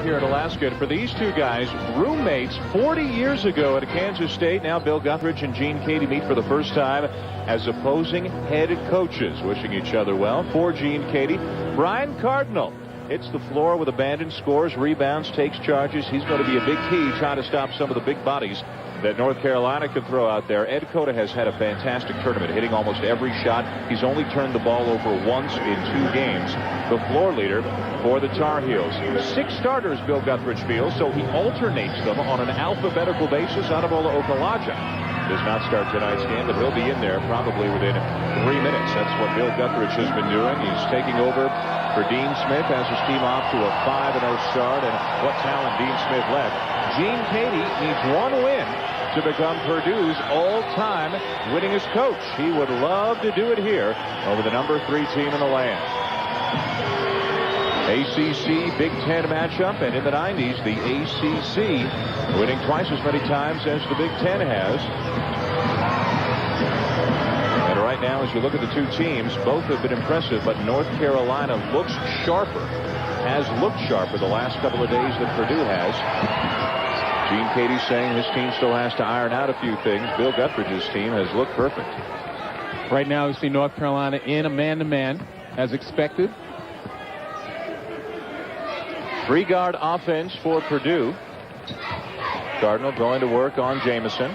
live here at Alaskan. For these two guys, roommates 40 years ago at Kansas State. Now Bill Guthridge and Gene Cady meet for the first time as opposing head coaches, wishing each other well. For Gene Cady, Brian Cardinal hits the floor with abandon, scores, rebounds, takes charges. He's going to be a big key trying to stop some of the big bodies that North Carolina could throw out there. Ed Cota has had a fantastic tournament, hitting almost every shot. He's only turned the ball over once in 2 games. The floor leader for the Tar Heels. 6 starters, Bill Guthridge feels, so he alternates them on an alphabetical basis. Adebola Okulaja does not start tonight's game, but he'll be in there probably within 3 minutes. That's what Bill Guthridge has been doing. He's taking over for Dean Smith, has his team off to a 5-0 start, and what talent Dean Smith left. Gene Cady needs 1 win to become Purdue's all-time winningest coach. He would love to do it here over the number 3 team in the land. ACC Big Ten matchup, and in the 90s, the ACC winning twice as many times as the Big Ten has. And right now, as you look at the 2 teams, both have been impressive, but North Carolina looks sharper, has looked sharper the last couple of days than Purdue has. Gene Cady saying his team still has to iron out a few things. Bill Guthridge's team has looked perfect. Right now, we see North Carolina in a man-to-man, as expected. 3-guard offense for Purdue. Cardinal going to work on Jamison.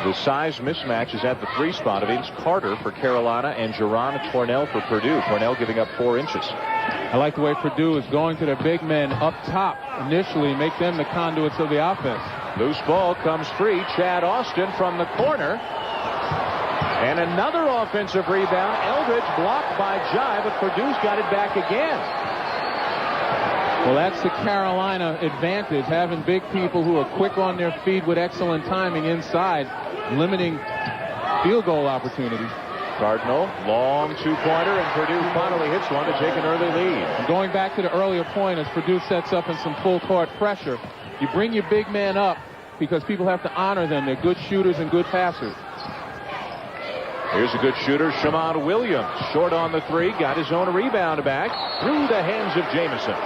The size mismatch is at the 3 spot of Vince Carter for Carolina and Jerron Tornell for Purdue. Tornell giving up 4 inches. I like the way Purdue is going to their big men up top initially, make them the conduits of the offense. Loose ball comes free. Chad Austin from the corner. And another offensive rebound. Eldridge blocked by Jai, but Purdue's got it back again. Well, that's the Carolina advantage, having big people who are quick on their feet with excellent timing inside, limiting field goal opportunities. Cardinal, long 2-pointer, and Purdue finally hits one to take an early lead. And going back to the earlier point, as Purdue sets up in some full court pressure, you bring your big man up because people have to honor them. They're good shooters and good passers. Here's a good shooter, Shammond Williams, short on the 3, got his own rebound back through the hands of Jamison.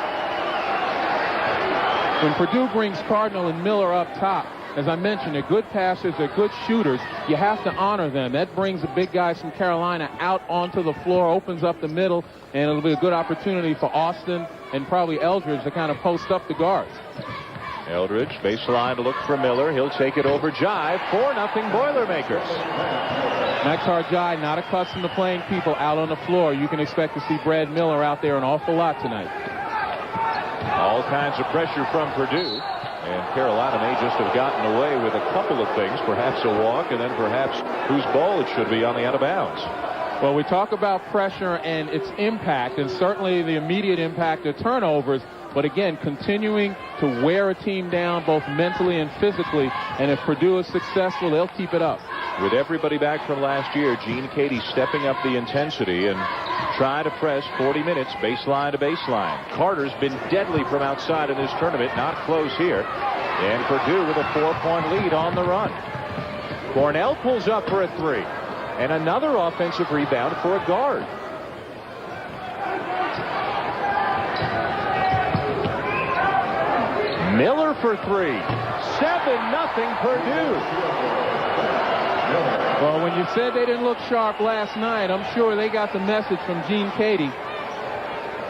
When Purdue brings Cardinal and Miller up top, as I mentioned, they're good passers, they're good shooters. You have to honor them. That brings the big guys from Carolina out onto the floor, opens up the middle, and it'll be a good opportunity for Austin and probably Eldridge to kind of post up the guards. Eldridge, baseline to look for Miller. He'll take it over Jai. 4-0 Boilermakers. Makhtar Jai, not accustomed to playing people out on the floor. You can expect to see Brad Miller out there an awful lot tonight. All kinds of pressure from Purdue. And Carolina may just have gotten away with a couple of things, perhaps a walk, and then perhaps whose ball it should be on the out of bounds. Well, we talk about pressure and its impact, and certainly the immediate impact of turnovers. But again, continuing to wear a team down both mentally and physically. And if Purdue is successful, they'll keep it up. With everybody back from last year, Gene Cady stepping up the intensity and try to press 40 minutes baseline to baseline. Carter's been deadly from outside in this tournament, not close here. And Purdue with a 4-point lead on the run. Cornell pulls up for a 3. And another offensive rebound for a guard. Miller for 3. 7-0 Purdue. Well, when you said they didn't look sharp last night, I'm sure they got the message from Gene Cady.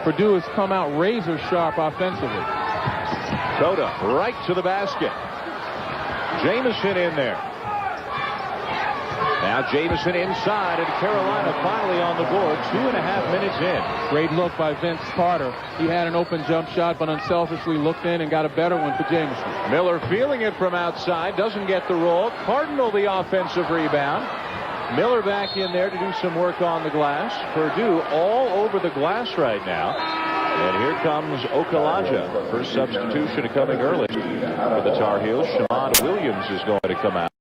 Purdue has come out razor sharp offensively. Cota right to the basket. Jamison in there. Now Jamison inside, and Carolina finally on the board. 2.5 minutes in. Great look by Vince Carter. He had an open jump shot, but unselfishly looked in and got a better one for Jamison. Miller feeling it from outside, doesn't get the roll. Cardinal the offensive rebound. Miller back in there to do some work on the glass. Purdue all over the glass right now. And here comes Okulaja. First substitution coming early for the Tar Heels. Shammond Williams is going to come out.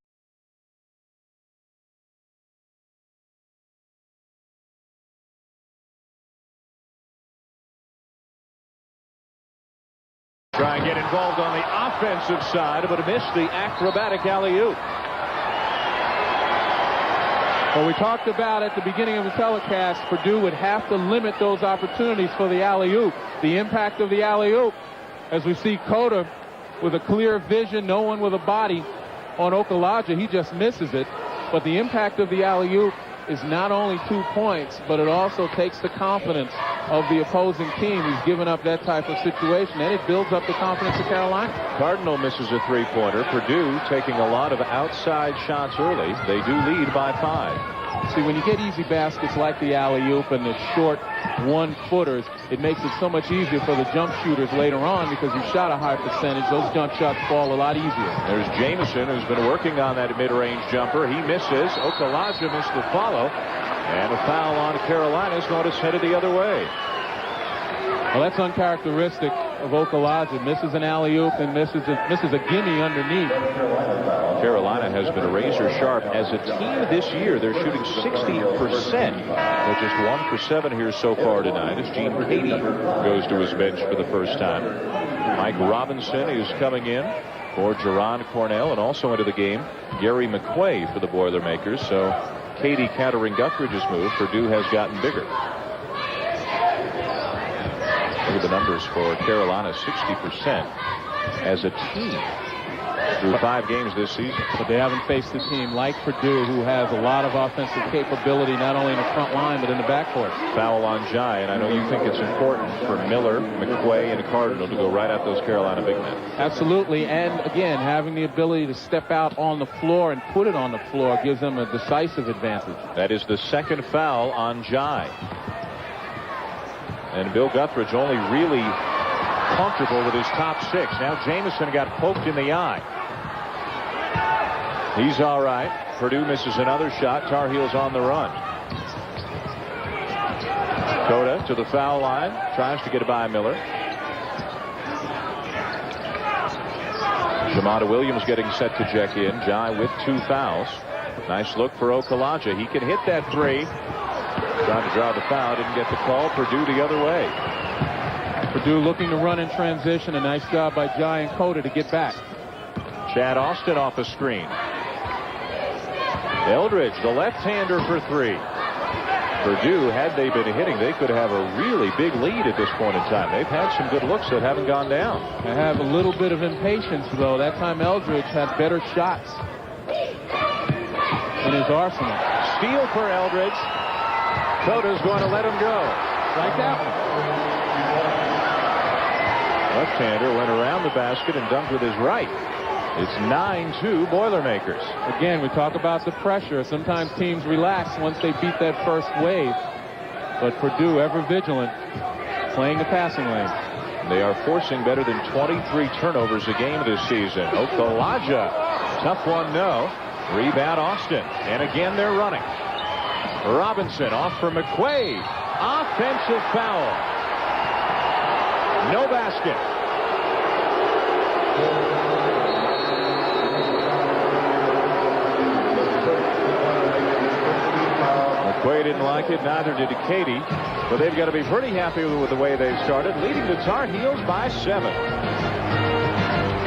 Try and get involved on the offensive side, but missed the acrobatic alley-oop. Well, we talked about at the beginning of the telecast, Purdue would have to limit those opportunities for the alley-oop. The impact of the alley-oop as we see Cota with a clear vision, no one with a body on Okulaja. He just misses it. But the impact of the alley-oop is not only 2 points, but it also takes the confidence of the opposing team who's given up that type of situation, and it builds up the confidence of Carolina. Cardinal misses a three-pointer. Purdue taking a lot of outside shots early. They do lead by 5. See, when you get easy baskets like the alley-oop and the short one-footers, it makes it so much easier for the jump shooters later on because you shot a high percentage. Those jump shots fall a lot easier. There's Jamison, who's been working on that mid-range jumper. He misses. Okulaja missed the follow. And a foul on Carolina is going to send it the other way. Well, that's uncharacteristic of Okulaja. Misses an alley-oop and misses a gimme underneath. Carolina has been razor sharp as a team this year. They're shooting 60%. They're just 1 for 7 here so far tonight as Gene Katie goes to his bench for the first time. Mike Robinson is coming in for Jerron Cornell, and also into the game Gary McQuay for the Boilermakers. So Katie countering Guthridge's move. Purdue has gotten bigger. Look at the numbers for Carolina, 60% as a team through 5 games this season. But they haven't faced a team like Purdue, who has a lot of offensive capability, not only in the front line, but in the backcourt. Foul on Jai, and I know you think it's important for Miller, McQuay, and Cardinal to go right at those Carolina big men. Absolutely, and again, having the ability to step out on the floor and put it on the floor gives them a decisive advantage. That is the second foul on Jai. And Bill Guthridge only really comfortable with his top 6. Now Jamison got poked in the eye. He's all right. Purdue misses another shot. Tar Heels on the run. Cota to the foul line. Tries to get it by Miller. Jamada Williams getting set to check in. Jai with 2 fouls. Nice look for Okulaja. He can hit that 3. Trying to draw the foul, didn't get the call. Purdue the other way. Purdue looking to run in transition. A nice job by Jai and Cota to get back. Chad Austin off a screen. Eldridge, the left-hander for 3. Purdue, had they been hitting, they could have a really big lead at this point in time. They've had some good looks that haven't gone down. They have a little bit of impatience, though. That time Eldridge had better shots in his arsenal. Steal for Eldridge. Cota's going to let him go. Like that one. Left-hander went around the basket and dunked with his right. It's 9-2 Boilermakers. Again, we talk about the pressure. Sometimes teams relax once they beat that first wave. But Purdue, ever vigilant, playing the passing lane. They are forcing better than 23 turnovers a game this season. Okulaja, tough one, no. Rebound Austin. And again, they're running. Robinson off for McQuay. Offensive foul. No basket. McQuay didn't like it, neither did Katie. But they've got to be pretty happy with the way they've started, leading the Tar Heels by 7.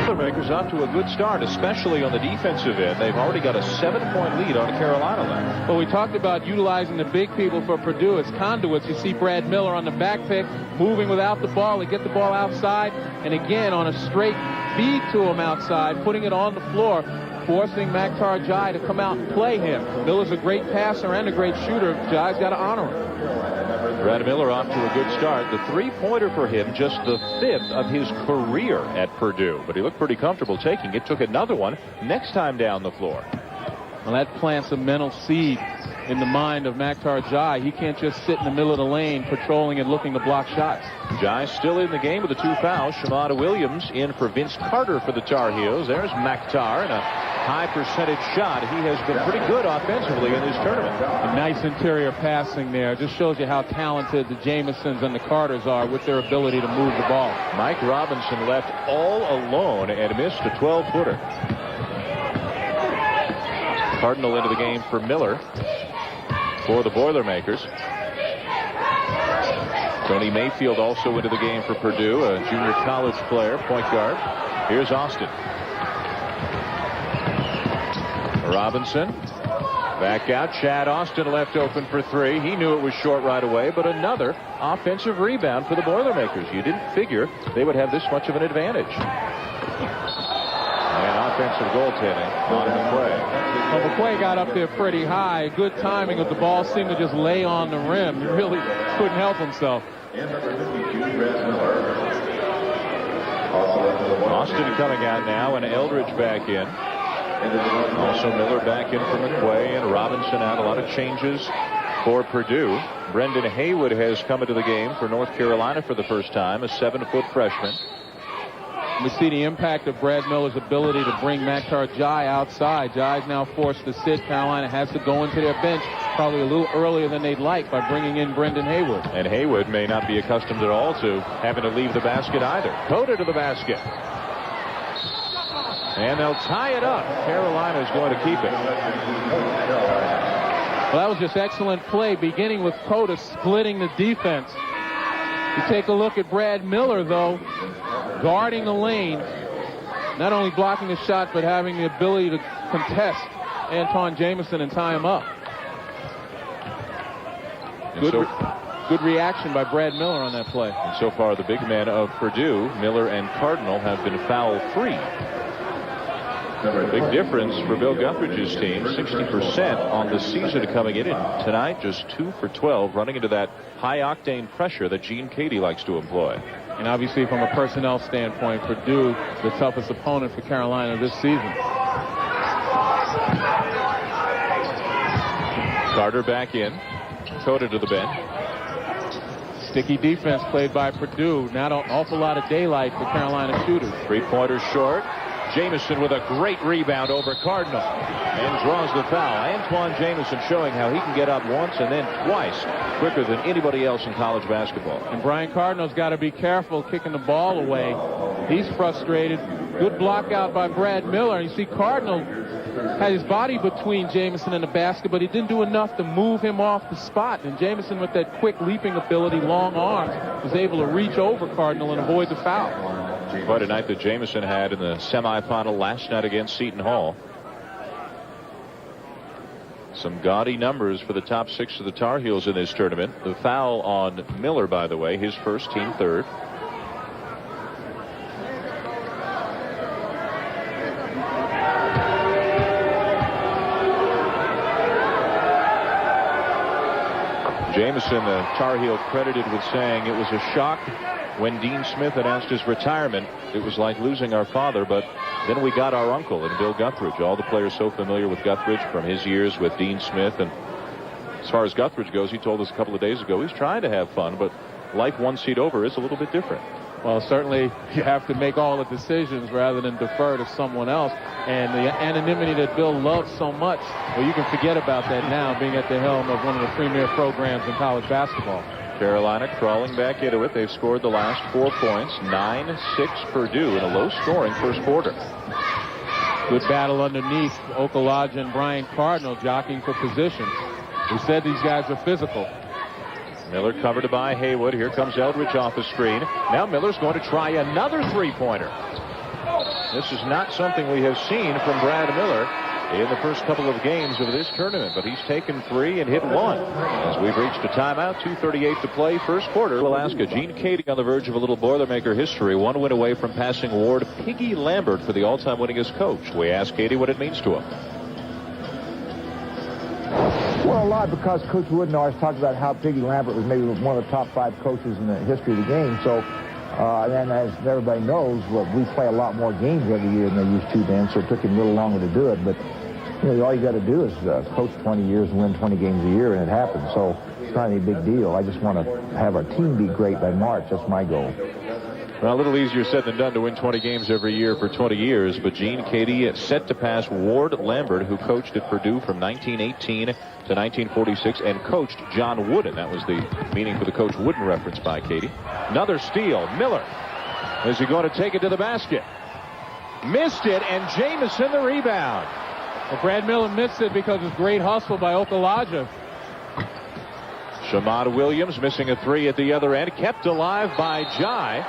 Boilermakers off to a good start, especially on the defensive end. They've already got a 7-point lead on Carolina left. Well, we talked about utilizing the big people for Purdue as conduits. You see Brad Miller on the back pick, moving without the ball. They get the ball outside, and again on a straight feed to him outside, putting it on the floor, forcing Maktar Jai to come out and play him. Miller's a great passer and a great shooter. Jai's got to honor him. Brad Miller off to a good start. The 3-pointer for him, just the 5th of his career at Purdue. But he looked pretty comfortable taking it. Took another one next time down the floor. Well, that plants a mental seed in the mind of Maktar Jai. He can't just sit in the middle of the lane patrolling and looking to block shots. Jai still in the game with the 2 fouls. Shamada Williams in for Vince Carter for the Tar Heels. There's Maktar and a high percentage shot. He has been pretty good offensively in this tournament. A nice interior passing there. Just shows you how talented the Jamisons and the Carters are with their ability to move the ball. Mike Robinson left all alone and missed a 12-footer. Cardinal into the game for Miller for the Boilermakers. Tony Mayfield also into the game for Purdue, a junior college player, point guard. Here's Austin. Robinson Back out, Chad Austin left open for three. He knew it was short right away, but another offensive rebound for the Boilermakers. You didn't figure they would have this much of an advantage. And offensive goaltending on McQuay. Well, McQuay got up there pretty high. Good timing, but the ball seemed to just lay on the rim. He really couldn't help himself. Austin coming out now, and Eldridge back in. Also Miller back in for McQuay, and Robinson out. A lot of changes for Purdue. Brendan Haywood has come into the game for North Carolina for the first time, a 7-foot freshman. We see the impact of Brad Miller's ability to bring Maktar Jai outside. Jai's now forced to sit. Carolina has to go into their bench probably a little earlier than they'd like by bringing in Brendan Haywood. And Haywood may not be accustomed at all to having to leave the basket either. Coda to the basket. And they'll tie it up. Carolina is going to keep it. Well, that was just excellent play, beginning with Coda splitting the defense. You take a look at Brad Miller, though, guarding the lane, not only blocking the shot, but having the ability to contest Anton Jamison and tie him up. Good reaction by Brad Miller on that play. And so far, the big men of Purdue, Miller and Cardinal, have been foul-free. A big difference for Bill Guthridge's team, 60% on the season coming in. And tonight, just 2 for 12, running into that high-octane pressure that Gene Cady likes to employ. And obviously, from a personnel standpoint, Purdue, the toughest opponent for Carolina this season. Carter back in. Coda to the bench. Sticky defense played by Purdue. Not an awful lot of daylight for Carolina shooters. Three-pointer short. Jamison with a great rebound over Cardinal and draws the foul. Antoine Jamison showing how he can get up once and then twice quicker than anybody else in college basketball. And Brian Cardinal's got to be careful kicking the ball away. He's frustrated. Good block out by Brad Miller. You see Cardinal had his body between Jamison and the basket, but he didn't do enough to move him off the spot. And Jamison, with that quick leaping ability, long arms, was able to reach over Cardinal and avoid the foul. Quite a night that Jamison had in the semifinal last night against Seton Hall. Some gaudy numbers for the top 6 of the Tar Heels in this tournament. The foul on Miller, by the way, his first, team third. Jamison, the Tar Heel, credited with saying it was a shock when Dean Smith announced his retirement. It was like losing our father, but then we got our uncle in Bill Guthridge. All the players so familiar with Guthridge from his years with Dean Smith. And as far as Guthridge goes, he told us a couple of days ago he's trying to have fun, but life one seat over is a little bit different. Well, certainly you have to make all the decisions rather than defer to someone else. And the anonymity that Bill loves so much, well, you can forget about that now, being at the helm of one of the premier programs in college basketball. Carolina crawling back into it. They've scored the last 4 points, 9-6 Purdue in a low-scoring first quarter. Good battle underneath. Okalaja and Brian Cardinal jockeying for position. We said these guys are physical. Miller covered by Haywood. Here comes Eldridge off the screen. Now Miller's going to try another three-pointer. This is not something we have seen from Brad Miller in the first couple of games of this tournament, but he's taken 3 and hit 1 as we've reached a timeout. 2:38 to play, first quarter. Alaska. Gene Cady on the verge of a little Boilermaker history. 1 win away from passing Ward Piggy Lambert for the all-time winningest coach. We asked Cady what it means to him. Well, a lot, because Coach Wooden always talked about how Piggy Lambert was maybe one of the top 5 coaches in the history of the game. So, and as everybody knows, we play a lot more games every year than they used to then, so it took him a little longer to do it. But, you know, all you got to do is coach 20 years and win 20 games a year, and it happens. So it's not any big deal. I just want to have our team be great by March. That's my goal. Well, a little easier said than done to win 20 games every year for 20 years, but Gene Cady set to pass Ward Lambert, who coached at Purdue from 1918 to 1946 and coached John Wooden. That was the meaning for the Coach Wooden reference by Cady. Another steal. Miller. Is he going to take it to the basket? Missed it, and Jamison the rebound. Well, Brad Miller missed it because of great hustle by Okalaja. Shamad Williams missing a 3 at the other end, kept alive by Jai.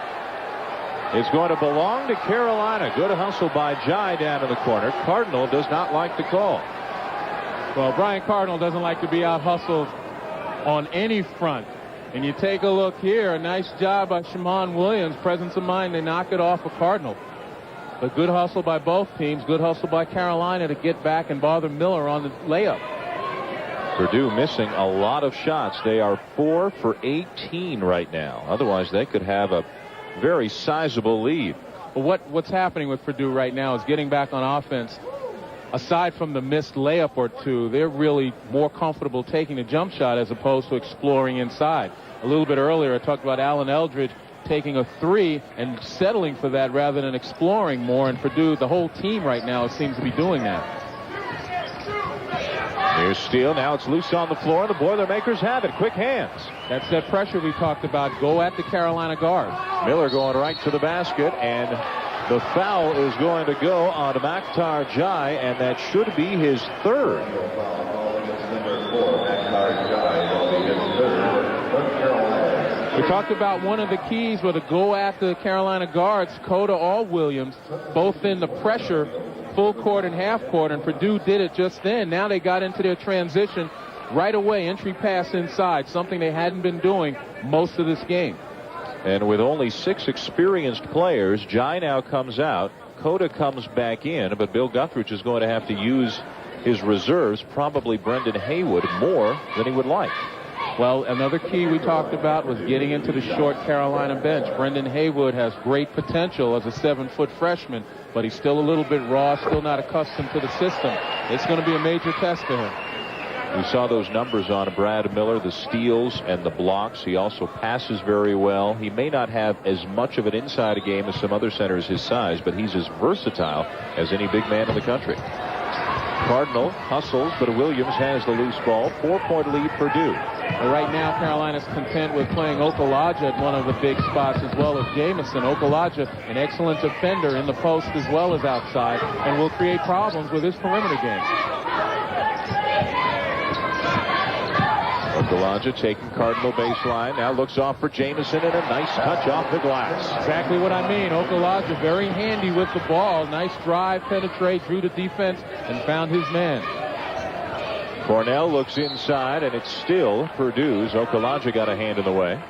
It's going to belong to Carolina. Good hustle by Jai down in the corner. Cardinal does not like the call. Well, Brian Cardinal doesn't like to be out-hustled on any front. And you take a look here, a nice job by Shammond Williams. Presence of mind, they knock it off of Cardinal. A good hustle by both teams. Good hustle by Carolina to get back and bother Miller on the layup. Purdue missing a lot of shots. They are 4 for 18 right now. Otherwise, they could have a very sizable lead. But what's happening with Purdue right now is getting back on offense. Aside from the missed layup or two, they're really more comfortable taking a jump shot as opposed to exploring inside. A little bit earlier, I talked about Alan Eldridge taking a 3 and settling for that rather than exploring more. And Purdue, the whole team right now, seems to be doing that. Here's Steele. Now it's loose on the floor. The Boilermakers have it. Quick hands. That's that pressure we talked about. Go at the Carolina guard. Miller going right to the basket, and the foul is going to go on Makhtar Jai, and that should be his third. We talked about one of the keys were to go at the Carolina guards, Cota or Williams, both in the pressure, full court and half court, and Purdue did it just then. Now they got into their transition right away, entry pass inside, something they hadn't been doing most of this game. And with only 6 experienced players, Jai now comes out. Cota comes back in, but Bill Guthridge is going to have to use his reserves, probably Brendan Haywood, more than he would like. Well, another key we talked about was getting into the short Carolina bench. Brendan Haywood has great potential as a 7-foot freshman, but he's still a little bit raw, still not accustomed to the system. It's going to be a major test for him. We saw those numbers on Brad Miller, the steals and the blocks. He also passes very well. He may not have as much of an inside game as some other centers his size, but he's as versatile as any big man in the country. Cardinal hustles, but Williams has the loose ball. 4-point lead Purdue. Right now, Carolina's content with playing Okulaja at one of the big spots as well as Jamison. Okulaja, an excellent defender in the post as well as outside, and will create problems with his perimeter game. Okulaja taking Cardinal baseline. Now looks off for Jamison, and a nice touch off the glass. Exactly what I mean. Okulaja very handy with the ball. Nice drive, penetrate, drew the defense, and found his man. Cornell looks inside, and it's still Purdue's. Okulaja got a hand in the way.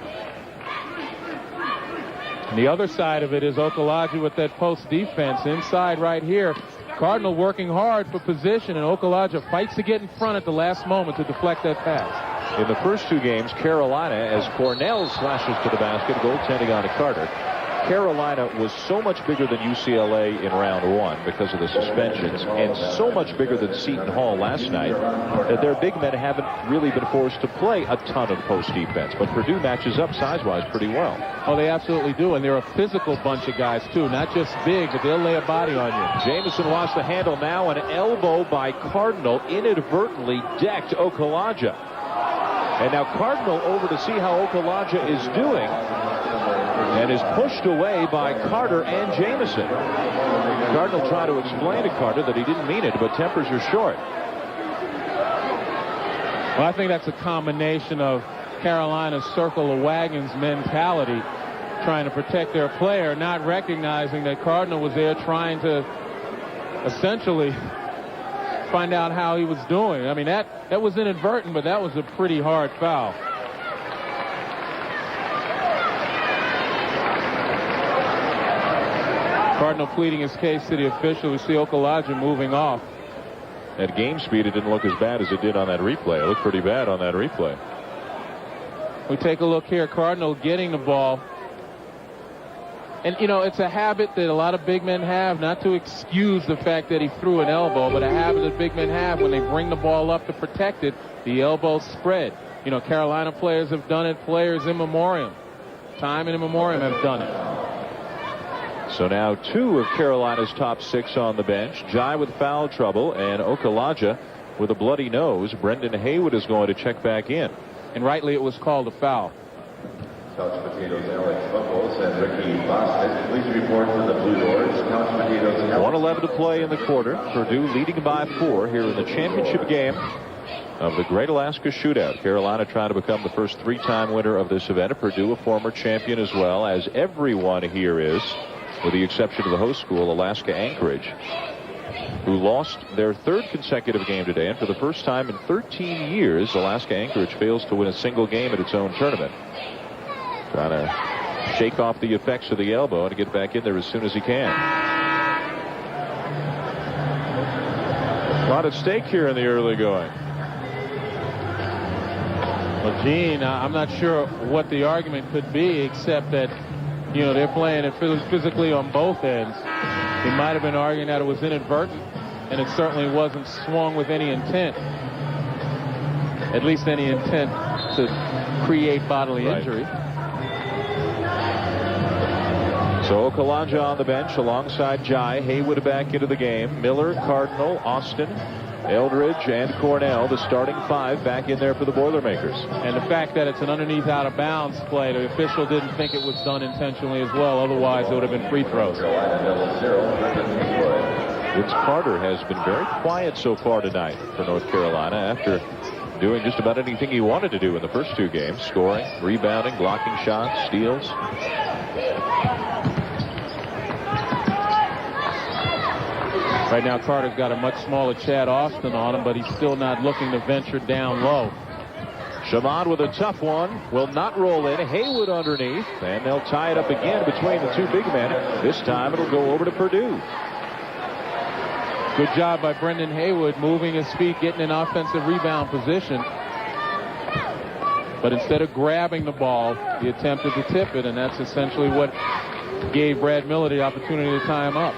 And the other side of it is Okulaja with that post defense inside right here. Cardinal working hard for position, and Okulaja fights to get in front at the last moment to deflect that pass. In the first 2 games, Carolina, as Cornell slashes to the basket, goaltending on to Carter. Carolina was so much bigger than UCLA in round 1 because of the suspensions, and so much bigger than Seton Hall last night that their big men haven't really been forced to play a ton of post defense. But Purdue matches up size-wise pretty well. Oh, they absolutely do, and they're a physical bunch of guys, too. Not just big, but they'll lay a body on you. Jamison lost the handle now. An elbow by Cardinal inadvertently decked Okulaja. And now Cardinal over to see how Okulaja is doing, and is pushed away by Carter and Jamison. Cardinal tried to explain to Carter that he didn't mean it, but tempers are short. Well, I think that's a combination of Carolina's circle of wagons mentality, trying to protect their player, not recognizing that Cardinal was there trying to essentially find out how he was doing. I mean, that was inadvertent, but that was a pretty hard foul. Cardinal pleading his case to the official. We see Okulaja moving off. At game speed, it didn't look as bad as it did on that replay. It looked pretty bad on that replay. We take a look here. Cardinal getting the ball. And, you know, it's a habit that a lot of big men have, not to excuse the fact that he threw an elbow, but a habit that big men have when they bring the ball up to protect it, the elbow spread. You know, Carolina players have done it, players in memoriam. Time in memoriam have done it. So now 2 of Carolina's top 6 on the bench. Jai with foul trouble, and Okulaja with a bloody nose. Brendan Haywood is going to check back in. And rightly it was called a foul. Couch Potatoes, Alex Buckles, and Ricky Bostic. Please report to the Blue Doors. Couch Potatoes, 1:11 to play in the quarter. Purdue leading by 4 here in the championship game of the Great Alaska Shootout. Carolina trying to become the first 3-time winner of this event. Purdue a former champion as well, as everyone here is, with the exception of the host school, Alaska Anchorage. who lost their third consecutive game today. And for the first time in 13 years, Alaska Anchorage fails to win a single game at its own tournament. Trying to shake off the effects of the elbow and get back in there as soon as he can. A lot at stake here in the early going. Well, Gene, I'm not sure what the argument could be, except that, you know, they're playing it physically on both ends. He might have been arguing that it was inadvertent, and it certainly wasn't swung with any intent. At least any intent to create bodily injury. So Okalaja on the bench alongside Jai. Haywood back into the game. Miller, Cardinal, Austin, Eldridge, and Cornell, the starting five, back in there for the Boilermakers. And the fact that it's an underneath out of bounds play, the official didn't think it was done intentionally as well. Otherwise, it would have been free throws. Vince Carter has been very quiet so far tonight for North Carolina after doing just about anything he wanted to do in the first two games. Scoring, rebounding, blocking shots, steals. Right now, Carter's got a much smaller Chad Austin on him, but he's still not looking to venture down low. Shamad with a tough one. Will not roll in. Haywood underneath. And they'll tie it up again between the two big men. This time it'll go over to Purdue. Good job by Brendan Haywood moving his feet, getting in offensive rebound position. But instead of grabbing the ball, he attempted to tip it, and that's essentially what gave Brad Miller the opportunity to tie him up.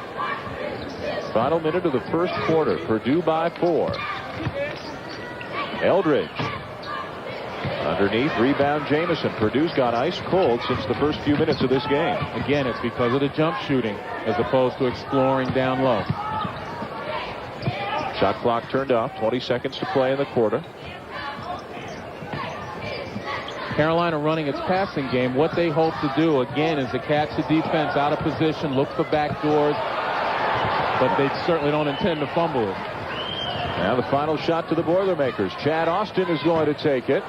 Final minute of the first quarter. Purdue by 4. Eldridge. Underneath, rebound Jamison. Purdue's got ice cold since the first few minutes of this game. Again, it's because of the jump shooting as opposed to exploring down low. Shot clock turned off. 20 seconds to play in the quarter. Carolina running its passing game. What they hope to do, again, is to catch the defense out of position, look for back doors, but they certainly don't intend to fumble it. Now the final shot to the Boilermakers. Chad Austin is going to take it.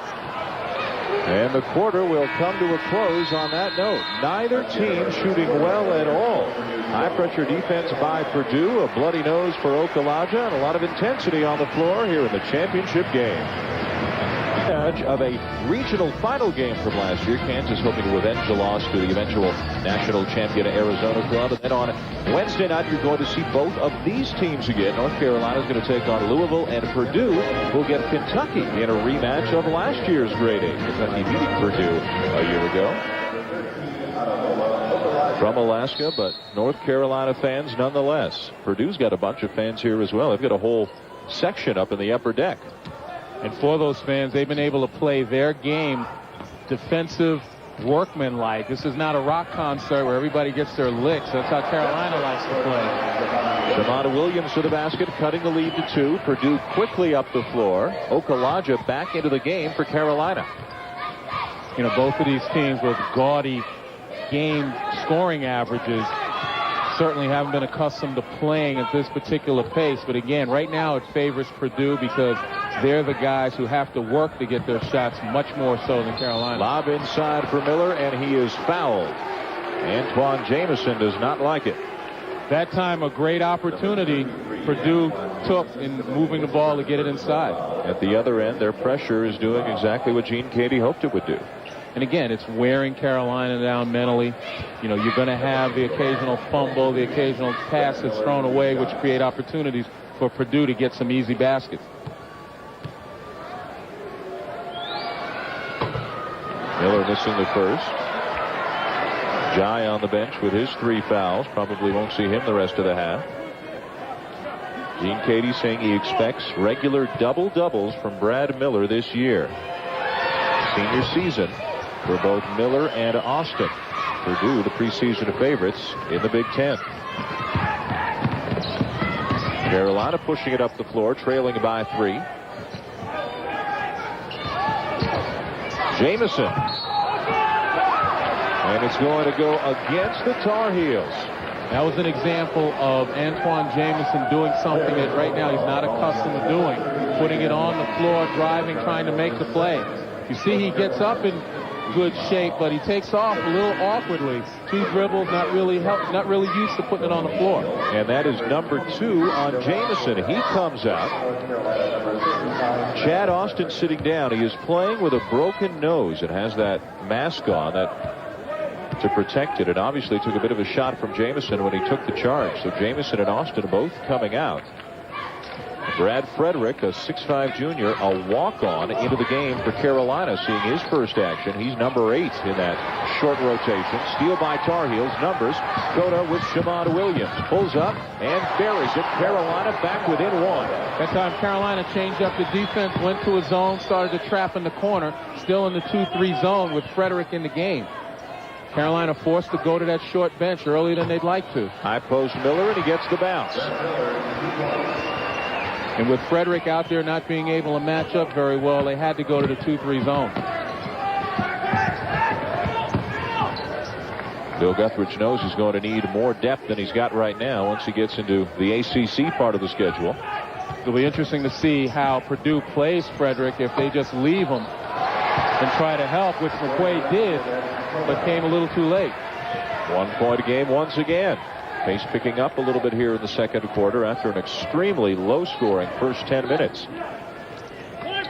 And the quarter will come to a close on that note. Neither team shooting well at all. High pressure defense by Purdue, a bloody nose for Okalaja, and a lot of intensity on the floor here in the championship game. Of a regional final game from last year. Kansas hoping to avenge the loss to the eventual national champion Arizona club. And then on Wednesday night, you're going to see both of these teams again. North Carolina is going to take on Louisville, and Purdue will get Kentucky in a rematch of last year's grade 8. Kentucky beating Purdue a year ago. From Alaska, but North Carolina fans nonetheless. Purdue's got a bunch of fans here as well. They've got a whole section up in the upper deck. And for those fans, they've been able to play their game defensive, workmanlike. This is not a rock concert where everybody gets their licks. That's how Carolina likes to play. Shamada Williams to the basket, cutting the lead to 2. Purdue quickly up the floor. Okalaja back into the game for Carolina. You know, both of these teams with gaudy game scoring averages certainly haven't been accustomed to playing at this particular pace. But again, right now it favors Purdue because they're the guys who have to work to get their shots much more so than Carolina. Lob inside for Miller, and he is fouled. Antoine Jamison does not like it. That time a great opportunity Purdue took in moving the ball to get it inside. At the other end, their pressure is doing exactly what Gene Cady hoped it would do. And again, it's wearing Carolina down mentally. You know, you're going to have the occasional fumble, the occasional pass that's thrown away, which create opportunities for Purdue to get some easy baskets. Miller missing the first. Jai on the bench with his 3 fouls. Probably won't see him the rest of the half. Gene Cady saying he expects regular double-doubles from Brad Miller this year. Senior season for both Miller and Austin. Purdue, the preseason favorites in the Big Ten. Carolina pushing it up the floor, trailing by 3. Jamison. And it's going to go against the Tar Heels. That was an example of Antoine Jamison doing something that right now he's not accustomed to doing. Putting it on the floor, driving, trying to make the play. You see he gets up and good shape, but he takes off a little awkwardly. 2 dribbles, not really used to putting it on the floor. And that is number 2 on Jamison. He comes out. Chad Austin sitting down. He is playing with a broken nose. It has that mask on to protect it. And obviously took a bit of a shot from Jamison when he took the charge. So Jamison and Austin both coming out. Brad Frederick, a 6'5 junior, a walk-on into the game for Carolina, seeing his first action. He's number 8 in that short rotation. Steal by Tar Heels. Numbers. Cota with Shamon Williams. Pulls up and buries it. Carolina back within 1. That time Carolina changed up the defense, went to a zone, started to trap in the corner. Still in the 2-3 zone with Frederick in the game. Carolina forced to go to that short bench earlier than they'd like to. High post Miller, and he gets the bounce. And with Frederick out there not being able to match up very well, they had to go to the 2-3 zone. Bill Guthridge knows he's going to need more depth than he's got right now once he gets into the ACC part of the schedule. It'll be interesting to see how Purdue plays Frederick if they just leave him and try to help, which McQuaid did, but came a little too late. 1 point game once again. Pace picking up a little bit here in the second quarter after an extremely low-scoring first 10 minutes.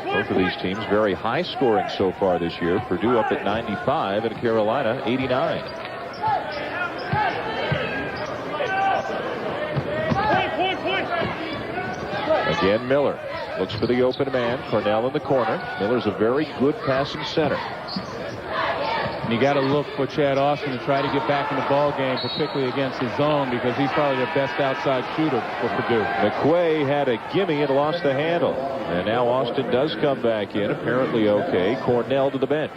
Both of these teams very high-scoring so far this year. Purdue up at 95 and Carolina 89. Again, Miller looks for the open man. Cornell in the corner. Miller's a very good passing center. And you got to look for Chad Austin to try to get back in the ball game, particularly against his zone, because he's probably the best outside shooter for Purdue. McQuay had a gimme and lost the handle. And now Austin does come back in, apparently okay. Cornell to the bench.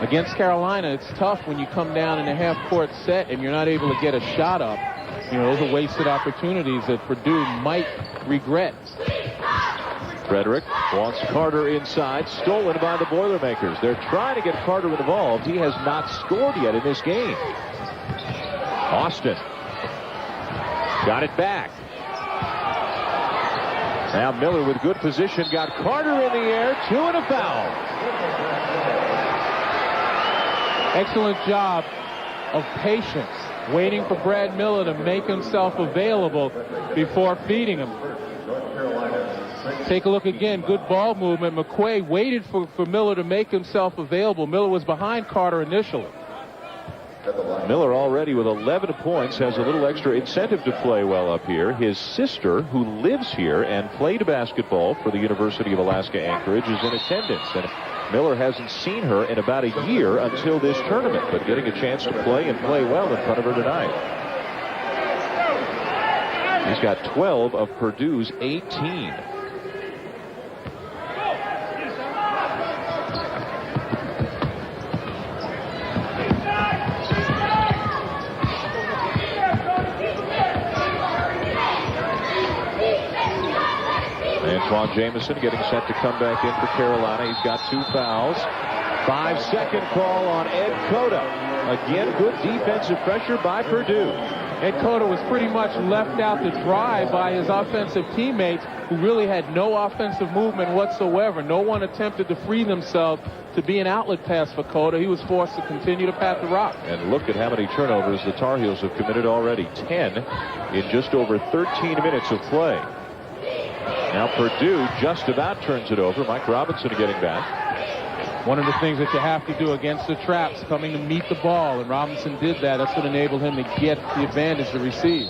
Against Carolina, it's tough when you come down in a half-court set and you're not able to get a shot up. You know, those are wasted opportunities that Purdue might regret. Frederick wants Carter inside, stolen by the Boilermakers. They're trying to get Carter involved. He has not scored yet in this game. Austin got it back. Now Miller with good position, got Carter in the air, 2 and a foul. Excellent job of patience, waiting for Brad Miller to make himself available before feeding him. Take a look again. Good ball movement. McQuay waited for Miller to make himself available. Miller was behind Carter initially. Miller already with 11 points has a little extra incentive to play well up here. His sister, who lives here and played basketball for the University of Alaska Anchorage, is in attendance. And Miller hasn't seen her in about a year until this tournament, but getting a chance to play and play well in front of her tonight. He's got 12 of Purdue's 18. Antoine Jamison getting set to come back in for Carolina. He's got 2 fouls. 5-second call on Ed Cota. Again, good defensive pressure by Purdue. Ed Cota was pretty much left out to dry by his offensive teammates, who really had no offensive movement whatsoever. No one attempted to free themselves to be an outlet pass for Cota. He was forced to continue to pat the rock. And look at how many turnovers the Tar Heels have committed already. 10 in just over 13 minutes of play. Now Purdue just about turns it over. Mike Robinson getting back. One of the things that you have to do against the traps, coming to meet the ball, and Robinson did that. That's what enabled him to get the advantage to receive.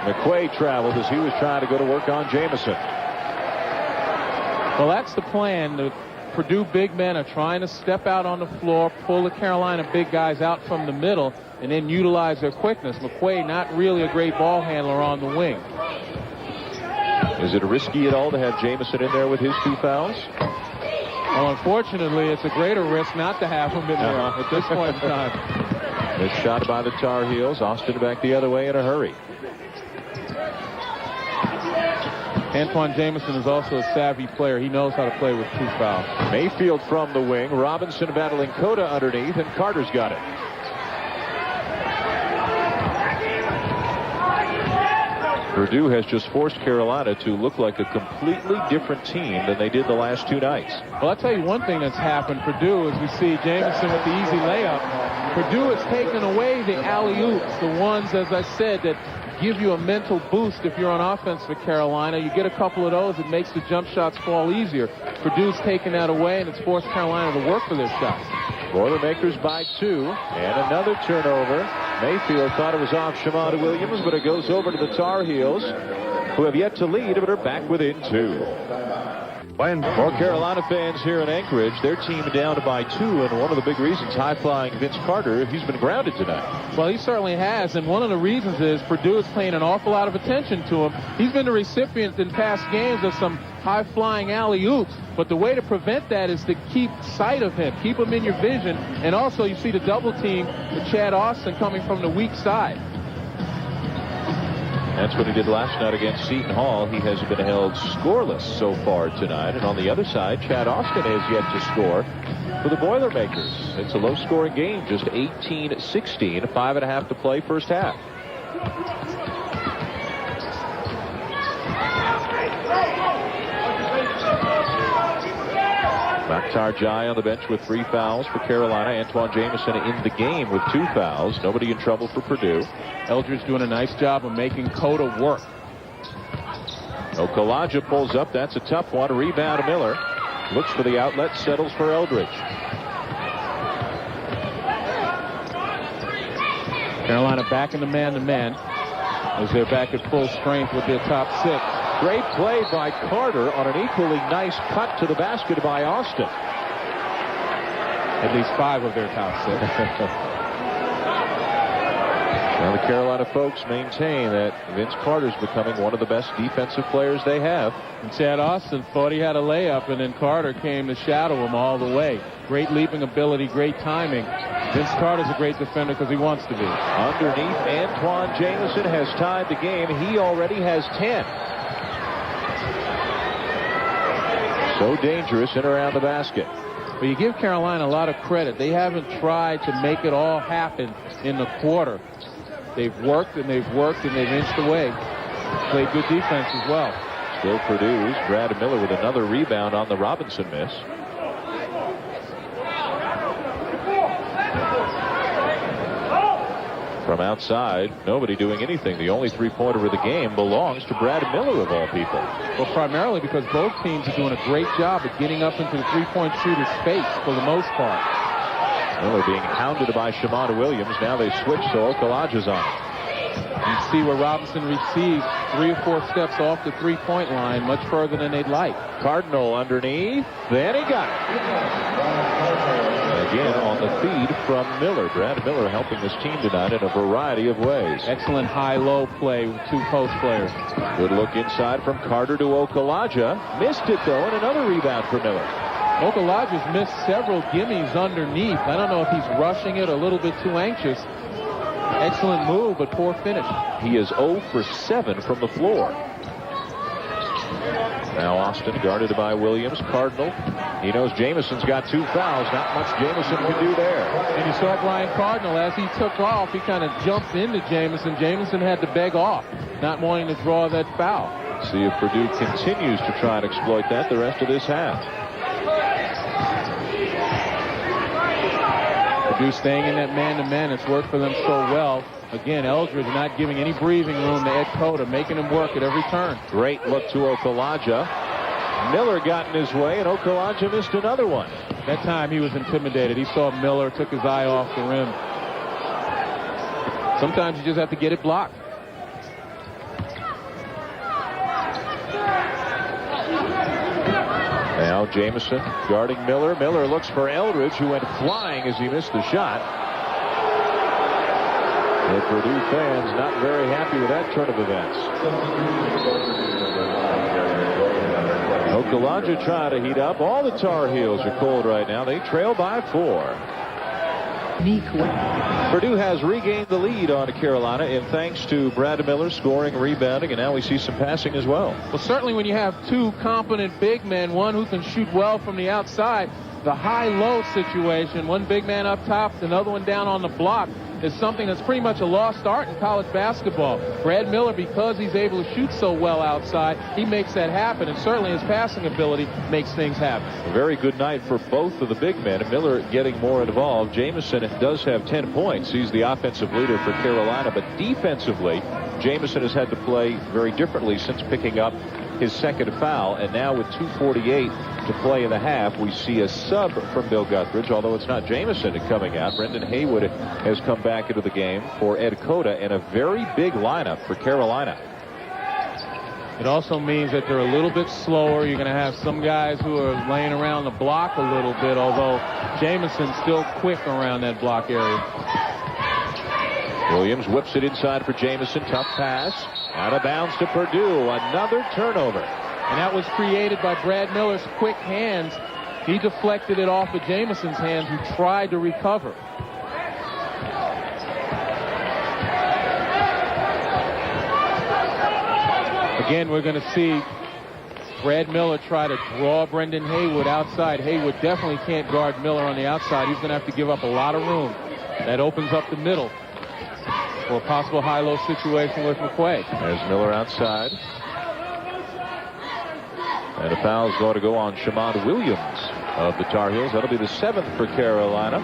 McQuay traveled as he was trying to go to work on Jamison. Well, that's the plan. The Purdue big men are trying to step out on the floor, pull the Carolina big guys out from the middle, and then utilize their quickness. McQuay not really a great ball handler on the wing. Is it risky at all to have Jamison in there with his 2 fouls? Well, unfortunately, it's a greater risk not to have him in there at this point in time. This shot by the Tar Heels. Austin back the other way in a hurry. Antoine Jamison is also a savvy player. He knows how to play with 2 fouls. Mayfield from the wing. Robinson battling Cota underneath, and Carter's got it. Purdue has just forced Carolina to look like a completely different team than they did the last 2 nights. Well, I'll tell you one thing that's happened. Purdue, as we see Jamison with the easy layup, Purdue has taken away the alley-oops, the ones, as I said, that give you a mental boost if you're on offense for Carolina. You get a couple of those, it makes the jump shots fall easier. Purdue's taken that away, and it's forced Carolina to work for their shots. Boilermakers by 2, and another turnover. Mayfield thought it was off Shamada Williams, but it goes over to the Tar Heels, who have yet to lead, but are back within 2. For Carolina fans here in Anchorage, their team down by 2, and one of the big reasons, high-flying Vince Carter, he's been grounded tonight. Well, he certainly has, and one of the reasons is Purdue is paying an awful lot of attention to him. He's been the recipient in past games of some high-flying alley-oops, but the way to prevent that is to keep sight of him, keep him in your vision, and also you see the double team with Chad Austin coming from the weak side. That's what he did last night against Seton Hall. He has been held scoreless so far tonight. And on the other side, Chad Austin has yet to score for the Boilermakers. It's a low-scoring game, just 18-16, 5.5 to play first half. Bakhtar Jai on the bench with 3 fouls for Carolina. Antoine Jamison in the game with 2 fouls. Nobody in trouble for Purdue. Eldridge doing a nice job of making Cota work. Okalaja pulls up. That's a tough one. Rebound to Miller. Looks for the outlet. Settles for Eldridge. Carolina back in the man-to-man as they're back at full strength with their top 6. Great play by Carter on an equally nice cut to the basket by Austin. At least 5 of their top 6. Now the Carolina folks maintain that Vince Carter's becoming one of the best defensive players they have. And Chad Austin thought he had a layup, and then Carter came to shadow him all the way. Great leaping ability, great timing. Vince Carter's a great defender because he wants to be. Underneath, Antoine Jamison has tied the game. He already has 10. So dangerous in around the basket. But you give Carolina a lot of credit. They haven't tried to make it all happen in the quarter. They've worked and they've worked and they've inched away. Played good defense as well. Still Purdue's Brad Miller with another rebound on the Robinson miss. From outside, nobody doing anything. The only 3-pointer of the game belongs to Brad Miller, of all people. Well, primarily because both teams are doing a great job at getting up into the 3-point shooter's face for the most part. Miller being hounded by Shamada Williams. Now they switch, so Okalaja's on it. You see where Robinson receives 3 or 4 steps off the 3-point line, much further than they'd like. Cardinal underneath. Then he got it. Again on the feed from Miller. Brad Miller helping this team tonight in a variety of ways. Excellent high-low play with 2 post players. Good look inside from Carter to Okalaja. Missed it, though, and another rebound for Miller. Okalaja's missed several gimmies underneath. I don't know if he's rushing it, a little bit too anxious. Excellent move, but poor finish. He is 0 for 7 from the floor. Now Austin guarded by Williams. Cardinal. He knows Jamison's got 2 fouls. Not much Jamison can do there. And you saw Brian Cardinal, as he took off, he kind of jumped into Jamison. Jamison had to beg off, not wanting to draw that foul. See if Purdue continues to try and exploit that the rest of this half. Purdue staying in that man-to-man. It's worked for them so well. Again, Eldridge not giving any breathing room to Ed Cota, making him work at every turn. Great look to Okalaja. Miller got in his way, and Okalaja missed another one. That time he was intimidated. He saw Miller, took his eye off the rim. Sometimes you just have to get it blocked. Now Jamison guarding Miller. Miller looks for Eldridge, who went flying as he missed the shot. The Purdue fans not very happy with that turn of events. Okalaja trying to heat up. All the Tar Heels are cold right now. They trail by 4. Purdue has regained the lead on Carolina, and thanks to Brad Miller scoring, rebounding, and now we see some passing as well. Well, certainly when you have 2 competent big men, one who can shoot well from the outside, the high-low situation, one big man up top, another one down on the block, is something that's pretty much a lost art in college basketball. Brad Miller, because he's able to shoot so well outside, he makes that happen, and certainly his passing ability makes things happen. A very good night for both of the big men. Miller getting more involved. Jamison does have 10 points. He's the offensive leader for Carolina, but defensively, Jamison has had to play very differently since picking up his second foul, and now with 2:48 to play in the half, we see a sub from Bill Guthridge, although it's not Jamison coming out. Brendan Haywood has come back into the game for Ed Cota, and a very big lineup for Carolina. It also means that they're a little bit slower. You're going to have some guys who are laying around the block a little bit, although Jamison's still quick around that block area. Williams whips it inside for Jamison. Tough pass. Out of bounds to Purdue. Another turnover. And that was created by Brad Miller's quick hands. He deflected it off of Jamison's hands, who tried to recover. Again, we're going to see Brad Miller try to draw Brendan Haywood outside. Haywood definitely can't guard Miller on the outside. He's going to have to give up a lot of room. That opens up the middle for a possible high-low situation with McQuay. There's Miller outside. And a foul is going to go on Shamond Williams of the Tar Heels. That'll be the 7th for Carolina.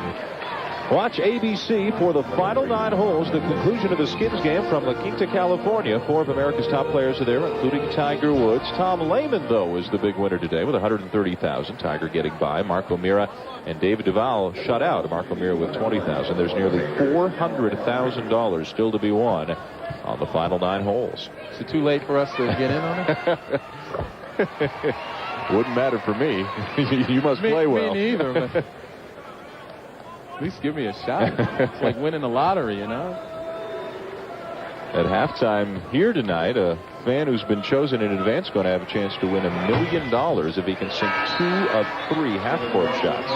Watch ABC for the final 9 holes, the conclusion of the Skins game from La Quinta, California. 4 of America's top players are there, including Tiger Woods. Tom Lehman, though, is the big winner today with $130,000. Tiger getting by. Marco Mira and David Duval shut out. Marco Mira with $20,000. There's nearly $400,000 still to be won on the final 9 holes. Is it too late for us to get in on it? Wouldn't matter for me. You must play well. Me neither. But at least give me a shot. It's like winning the lottery, you know. At halftime here tonight, a fan who's been chosen in advance going to have a chance to win $1 million if he can sink 2 of 3 half-court shots.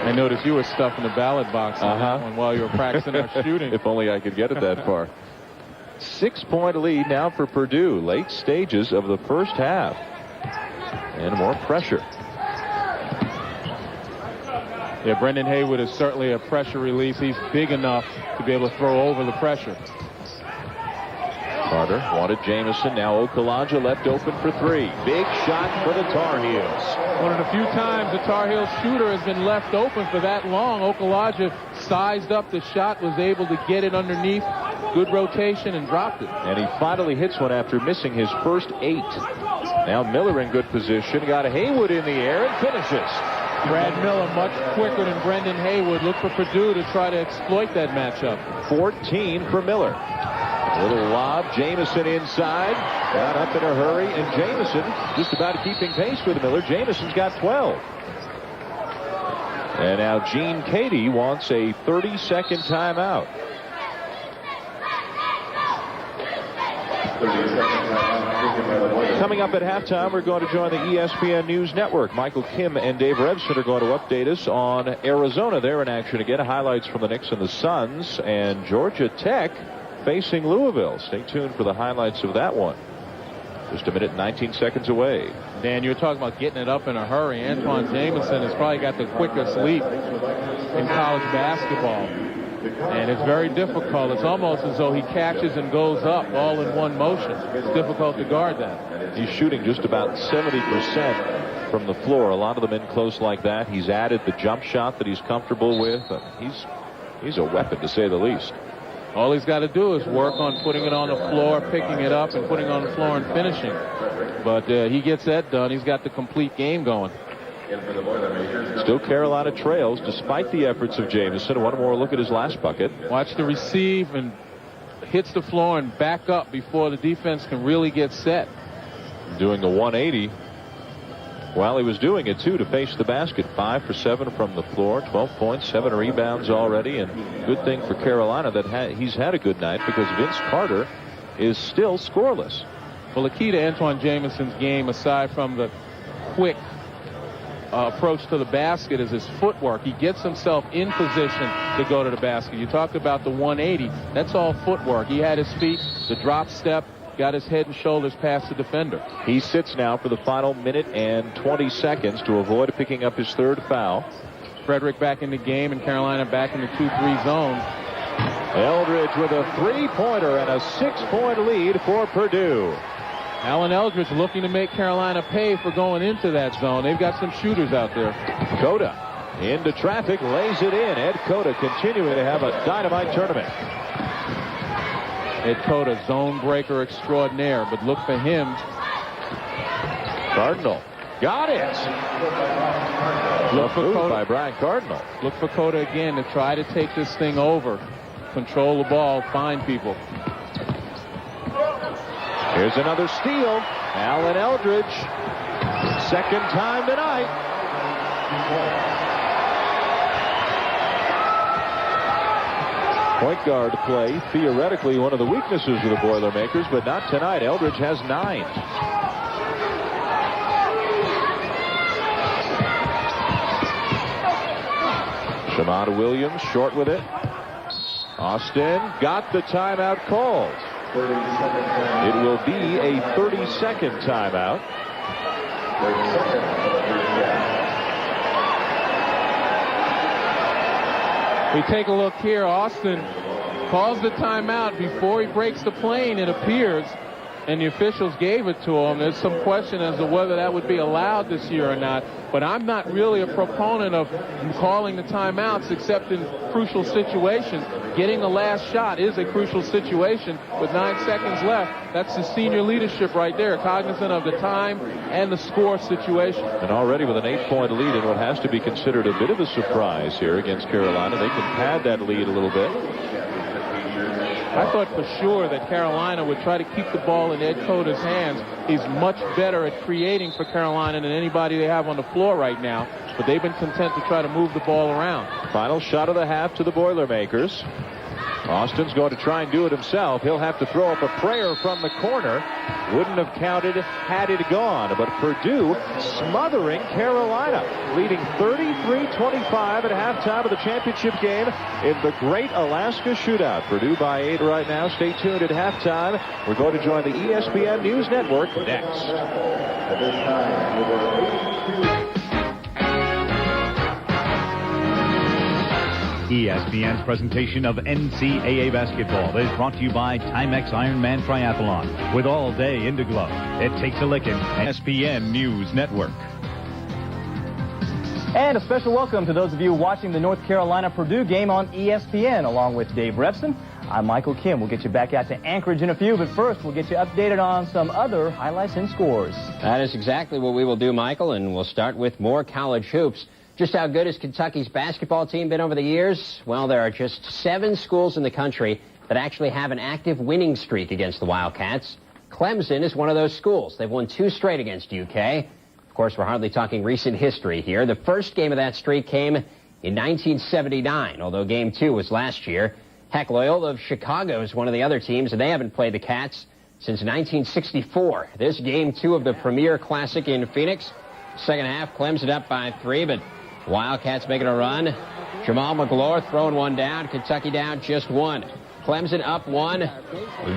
I noticed you were stuffing the ballot box on that one while you were practicing our shooting. If only I could get it that far. 6-point lead now for Purdue. Late stages of the first half. And more pressure. Yeah, Brendan Haywood is certainly a pressure release. He's big enough to be able to throw over the pressure. Carter wanted Jamison. Now Okalaja left open for 3. Big shot for the Tar Heels. One of the few times the Tar Heels shooter has been left open for that long. Okalaja sized up the shot, was able to get it underneath. Good rotation and dropped it. And he finally hits one after missing his first 8. Now Miller in good position. Got Haywood in the air and finishes. Brad Miller much quicker than Brendan Haywood. Look for Purdue to try to exploit that matchup. 14 for Miller. Little lob. Jamison inside. Got up in a hurry. And Jamison just about keeping pace with Miller. Jamison's got 12. And now Gene Cady wants a 30-second timeout. 30 seconds timeout. Coming up at halftime, we're going to join the ESPN News Network. Michael Kim and Dave Revson are going to update us on Arizona. They're in action again. Highlights from the Knicks and the Suns. And Georgia Tech facing Louisville. Stay tuned for the highlights of that one. Just a minute and 19 seconds away. Dan, you were talking about getting it up in a hurry. Antoine Jamison has probably got the quickest leap in college basketball. And it's very difficult. It's almost as though he catches and goes up all in one motion. It's difficult to guard that. He's shooting just about 70% from the floor. A lot of them in close like that. He's added the jump shot that he's comfortable with. He's a weapon, to say the least. All he's got to do is work on putting it on the floor, picking it up, and putting it on the floor and finishing. But he gets that done. He's got the complete game going. Still Carolina trails despite the efforts of Jamison. One more look at his last bucket. Watch the receive and hits the floor and back up before the defense can really get set. Doing the 180 while he was doing it, too, to face the basket. 5 for 7 from the floor, 12 points, 7 rebounds already. And good thing for Carolina that he's had a good night, because Vince Carter is still scoreless. Well, the key to Antoine Jamison's game, aside from the quick approach to the basket, is his footwork. He gets himself in position to go to the basket. You talked about the 180. That's all footwork. He had his feet, the drop step, got his head and shoulders past the defender. He sits now for the final minute and 20 seconds to avoid picking up his 3rd foul. Frederick back in the game and Carolina back in the 2-3 zone. Eldridge with a 3-pointer and a 6-point lead for Purdue. Alan Eldridge looking to make Carolina pay for going into that zone. They've got some shooters out there. Cota into traffic, lays it in. Ed Cota continuing to have a dynamite tournament. Ed Cota, zone breaker extraordinaire, but look for him. Cardinal got it. Look for Cota by Brian Cardinal. Look for Cota again to try to take this thing over. Control the ball, find people. Here's another steal. Alan Eldridge. Second time tonight. Point guard play, theoretically one of the weaknesses of the Boilermakers, but not tonight. Eldridge has 9. Shamada Williams short with it. Austin got the timeout called. It will be a 30-second timeout. We take a look here. Austin calls the timeout before he breaks the plane, it appears, and the officials gave it to him. There's some question as to whether that would be allowed this year or not, but I'm not really a proponent of calling the timeouts except in crucial situations. Getting the last shot is a crucial situation with 9 seconds left. That's the senior leadership right there, cognizant of the time and the score situation. And already with an 8-point lead in what has to be considered a bit of a surprise here against Carolina, they can pad that lead a little bit. I thought for sure that Carolina would try to keep the ball in Ed Cota's hands. He's much better at creating for Carolina than anybody they have on the floor right now, but they've been content to try to move the ball around. Final shot of the half to the Boilermakers. Austin's going to try and do it himself. He'll have to throw up a prayer from the corner. Wouldn't have counted had it gone. But Purdue smothering Carolina, leading 33-25 at halftime of the championship game in the Great Alaska Shootout. Purdue by 8 right now. Stay tuned at halftime. We're going to join the ESPN News Network next. At this time, ESPN's presentation of NCAA basketball is brought to you by Timex Ironman Triathlon. With all day Indiglo, it takes a licking. ESPN News Network. And a special welcome to those of you watching the North Carolina-Purdue game on ESPN. Along with Dave Repson, I'm Michael Kim. We'll get you back out to Anchorage in a few, but first we'll get you updated on some other highlights and scores. That is exactly what we will do, Michael, and we'll start with more college hoops. Just how good has Kentucky's basketball team been over the years? Well, there are just 7 schools in the country that actually have an active winning streak against the Wildcats. Clemson is one of those schools. They've won 2 straight against UK. Of course, we're hardly talking recent history here. The first game of that streak came in 1979, although game 2 was last year. Heck, Loyola of Chicago is one of the other teams, and they haven't played the Cats since 1964. This game 2 of the Premier Classic in Phoenix. Second half, Clemson up by 3, but Wildcats making a run. Jamal McGlure throwing one down. Kentucky down just 1. Clemson up 1.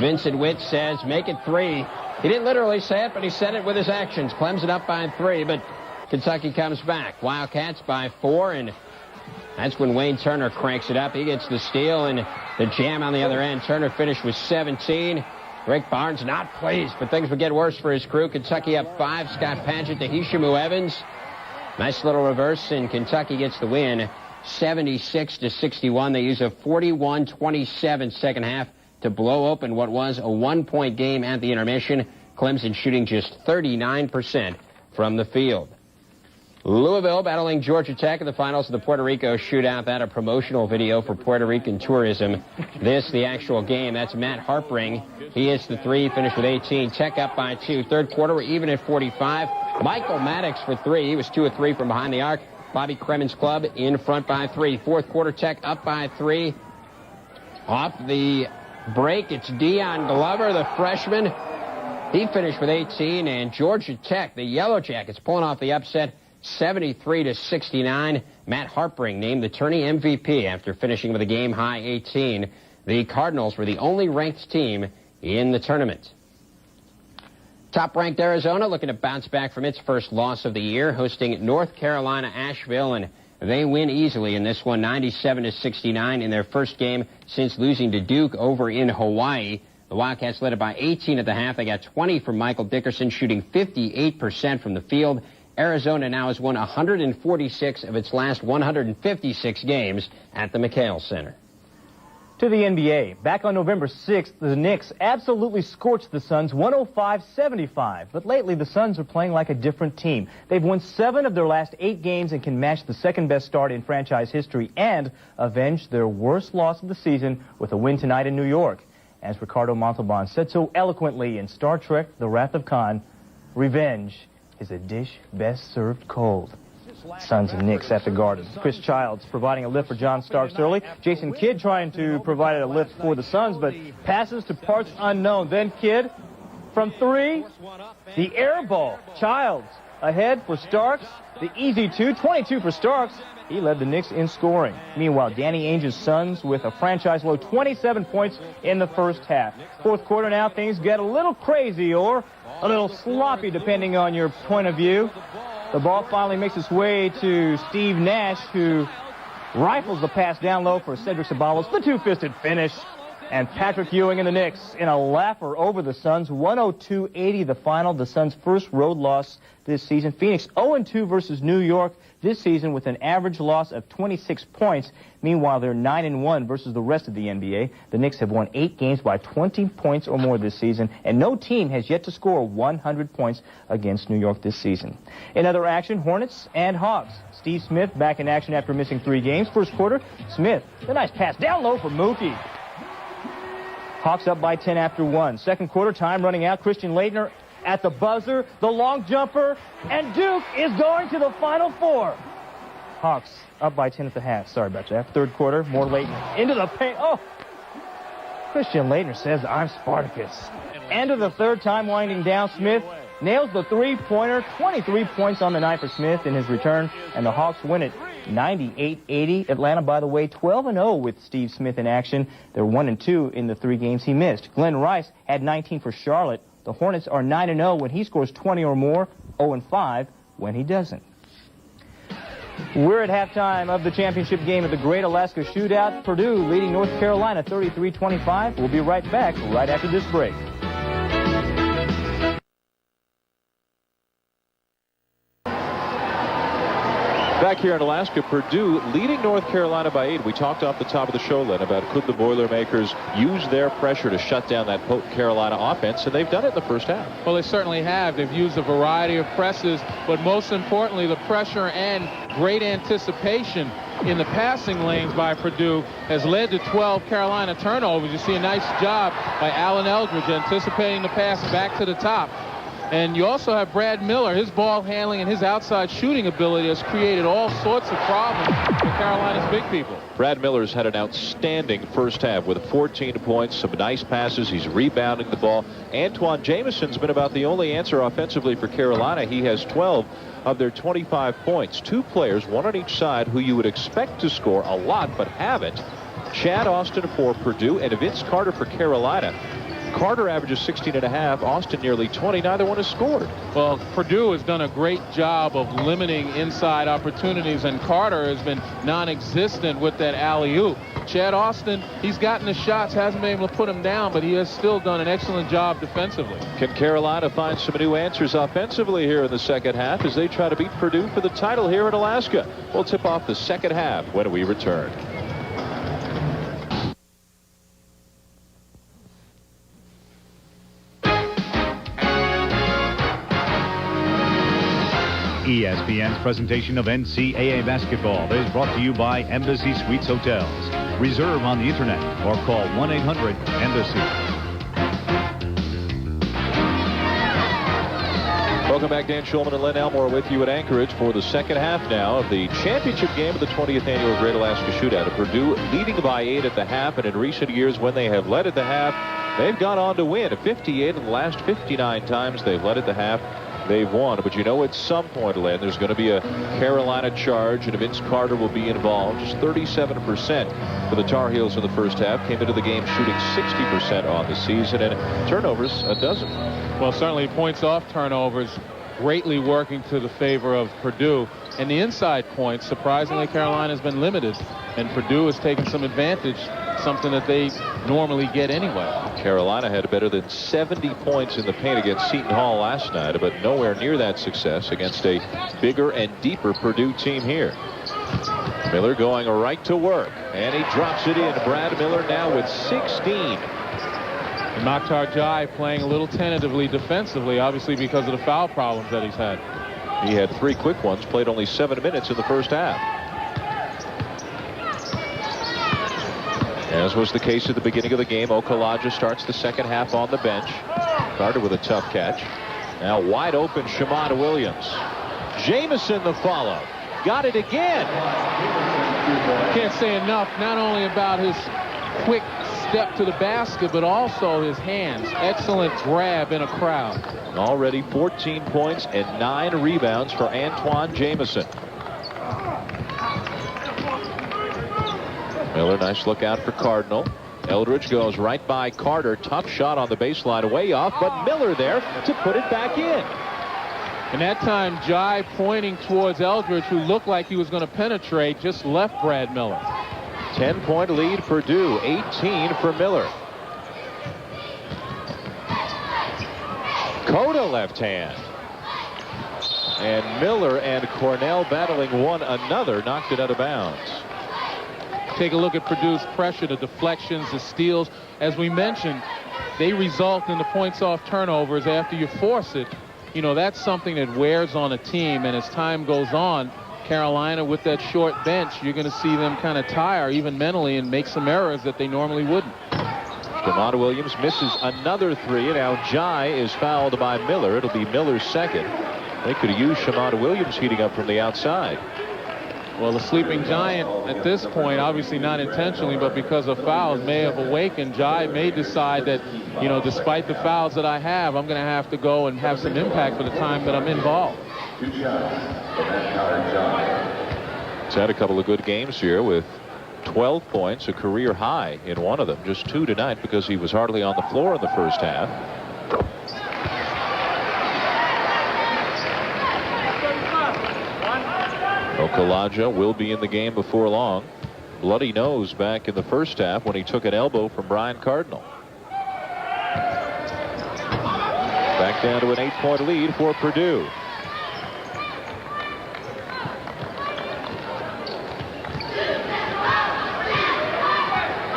Vincent Witt says, make it 3. He didn't literally say it, but he said it with his actions. Clemson up by 3, but Kentucky comes back. Wildcats by 4, and that's when Wayne Turner cranks it up. He gets the steal and the jam on the other end. Turner finished with 17. Rick Barnes not pleased, but things would get worse for his crew. Kentucky up 5. Scott Padgett to Hishamu Evans. Nice little reverse, and Kentucky gets the win, 76-61. They use a 41-27 second half to blow open what was a 1-point game at the intermission. Clemson shooting just 39% from the field. Louisville battling Georgia Tech in the finals of the Puerto Rico Shootout. That a promotional video for Puerto Rican tourism. This, the actual game. That's Matt Harpring. He hits the 3, finished with 18. Tech up by 2. Third quarter, we're even at 45. Michael Maddox for 3. He was 2 of 3 from behind the arc. Bobby Kremen's club in front by 3. Fourth quarter, Tech up by 3. Off the break, it's Deion Glover, the freshman. He finished with 18. And Georgia Tech, the Yellow Jackets, pulling off the upset, 73-69. Matt Harpring named the tourney MVP after finishing with a game-high 18. The Cardinals were the only ranked team in the tournament. Top-ranked Arizona looking to bounce back from its first loss of the year, hosting North Carolina, Asheville, and They win easily in this one, 97-69 in their first game since losing to Duke over in Hawaii. The Wildcats led it by 18 at the half. They got 20 from Michael Dickerson, shooting 58% from the field. Arizona now has won 146 of its last 156 games at the McHale Center. To the NBA. Back on November 6th, the Knicks absolutely scorched the Suns 105-75. But lately, the Suns are playing like a different team. They've won 7 of their last 8 games and can match the second-best start in franchise history and avenge their worst loss of the season with a win tonight in New York. As Ricardo Montalban said so eloquently in Star Trek, The Wrath of Khan, revenge is a dish best served cold. Suns and Knicks at the Garden. Chris Childs providing a lift for John Starks early. Jason Kidd trying to provide a lift for the Suns, but passes to parts unknown. Then Kidd from 3. The air ball. Childs ahead for Starks. The easy 2. 22 for Starks. He led the Knicks in scoring. Meanwhile, Danny Ainge's Suns with a franchise-low 27 points in the first half. Fourth quarter now, things get a little crazy or a little sloppy, depending on your point of view. The ball finally makes its way to Steve Nash, who rifles the pass down low for Cedric Ceballos. The two-fisted finish. And Patrick Ewing and the Knicks in a laugher over the Suns. 102-80 the final. The Suns' first road loss this season. Phoenix 0-2 versus New York this season with an average loss of 26 points. Meanwhile, they're 9-1 versus the rest of the NBA. The Knicks have won 8 games by 20 points or more this season, and no team has yet to score 100 points against New York this season. In other action, Hornets and Hawks. Steve Smith back in action after missing 3 games. First quarter, Smith, a nice pass down low for Mookie. Hawks up by 10 after 1. Second quarter, time running out. Christian Laettner at the buzzer, the long jumper, and Duke is going to the Final Four. Hawks up by 10 at the half. Sorry about that. Third quarter, more Laettner into the paint. Oh! Christian Laettner says, I'm Spartacus. End of the third, time winding down. Smith nails the three-pointer. 23 points on the night for Smith in his return, and the Hawks win it 98-80. Atlanta, by the way, 12-0 with Steve Smith in action. They're 1-2 in the 3 games he missed. Glenn Rice had 19 for Charlotte. The Hornets are 9-0 when he scores 20 or more, 0-5 when he doesn't. We're at halftime of the championship game of the Great Alaska Shootout. Purdue leading North Carolina 33-25. We'll be right back right after this break. Back here in Alaska, Purdue leading North Carolina by 8. We talked off the top of the show, Len, about could the Boilermakers use their pressure to shut down that potent Carolina offense, and they've done it in the first half. Well, they certainly have. They've used a variety of presses, but most importantly, the pressure and great anticipation in the passing lanes by Purdue has led to 12 Carolina turnovers. You see a nice job by Alan Eldridge anticipating the pass back to the top. And you also have Brad Miller. His ball handling and his outside shooting ability has created all sorts of problems for Carolina's big people. Brad Miller's had an outstanding first half with 14 points, some nice passes. He's rebounding the ball. Antoine Jameson's been about the only answer offensively for Carolina. He has 12 of their 25 points. 2 players, one on each side, who you would expect to score a lot but haven't. Chad Austin for Purdue and Vince Carter for Carolina. Carter averages 16.5. Austin nearly 20. Neither one has scored. Well, Purdue has done a great job of limiting inside opportunities, and Carter has been non-existent with that alley-oop. Chad Austin, he's gotten the shots, hasn't been able to put them down, but he has still done an excellent job defensively. Can Carolina find some new answers offensively here in the second half as they try to beat Purdue for the title here in Alaska? We'll tip off the second half when we return. ESPN's presentation of NCAA basketball is brought to you by Embassy Suites Hotels. Reserve on the internet or call 1-800-EMBASSY. Welcome back. Dan Schulman and Len Elmore with you at Anchorage for the second half now of the championship game of the 20th annual Great Alaska Shootout. Purdue leading by 8 at the half, and in recent years when they have led at the half, they've gone on to win. 58 in the last 59 times they've led at the half. They've won, but you know at some point, Len, there's going to be a Carolina charge, and Vince Carter will be involved. Just 37% for the Tar Heels in the first half. Came into the game shooting 60% on the season, and turnovers, a dozen. Well, certainly points off turnovers. greatly working to the favor of Purdue. And the inside points, surprisingly, Carolina has been limited, and Purdue has taken some advantage, something that they normally get anyway. Carolina had better than 70 points in the paint against Seton Hall last night, but nowhere near that success against a bigger and deeper Purdue team here. Miller going right to work, and he drops it in. Brad Miller now with 16. And Mokhtar Jai playing a little tentatively defensively, obviously because of the foul problems that he's had. He had 3 quick ones, played only 7 minutes in the first half. As was the case at the beginning of the game, Okalaja starts the second half on the bench. Carter with a tough catch. Now wide open, Shamon Williams. Jamison the follow. Got it again. Can't say enough, not only about his quick step to the basket, but also his hands. Excellent grab in a crowd. Already 14 points and 9 rebounds for Antoine Jamison. Miller, nice look out for Cardinal. Eldridge goes right by Carter. Tough shot on the baseline, way off, but Miller there to put it back in. And that time, Jai pointing towards Eldridge, who looked like he was going to penetrate, just left Brad Miller. 10-point lead Purdue, 18 for Miller. Cota left hand. And Miller and Cornell battling one another, knocked it out of bounds. Take a look at Purdue's pressure, the deflections, the steals. As we mentioned, they result in the points off turnovers after you force it. You know, that's something that wears on a team, and as time goes on, Carolina with that short bench, you're going to see them kind of tire even mentally and make some errors that they normally wouldn't. Shamon Williams misses another 3, and now Jai is fouled by Miller. It'll be Miller's second. They could have used Shamon Williams heating up from the outside. Well, the sleeping giant at this point, obviously not intentionally, but because of fouls, may have awakened. Jai may decide that, you know, despite the fouls that I have, I'm going to have to go and have some impact for the time that I'm involved. He's had a couple of good games here with 12 points, a career high in one of them. Just 2 tonight because he was hardly on the floor in the first half. Okalaja will be in the game before long. Bloody nose back in the first half when he took an elbow from Brian Cardinal. Back down to an 8-point lead for Purdue.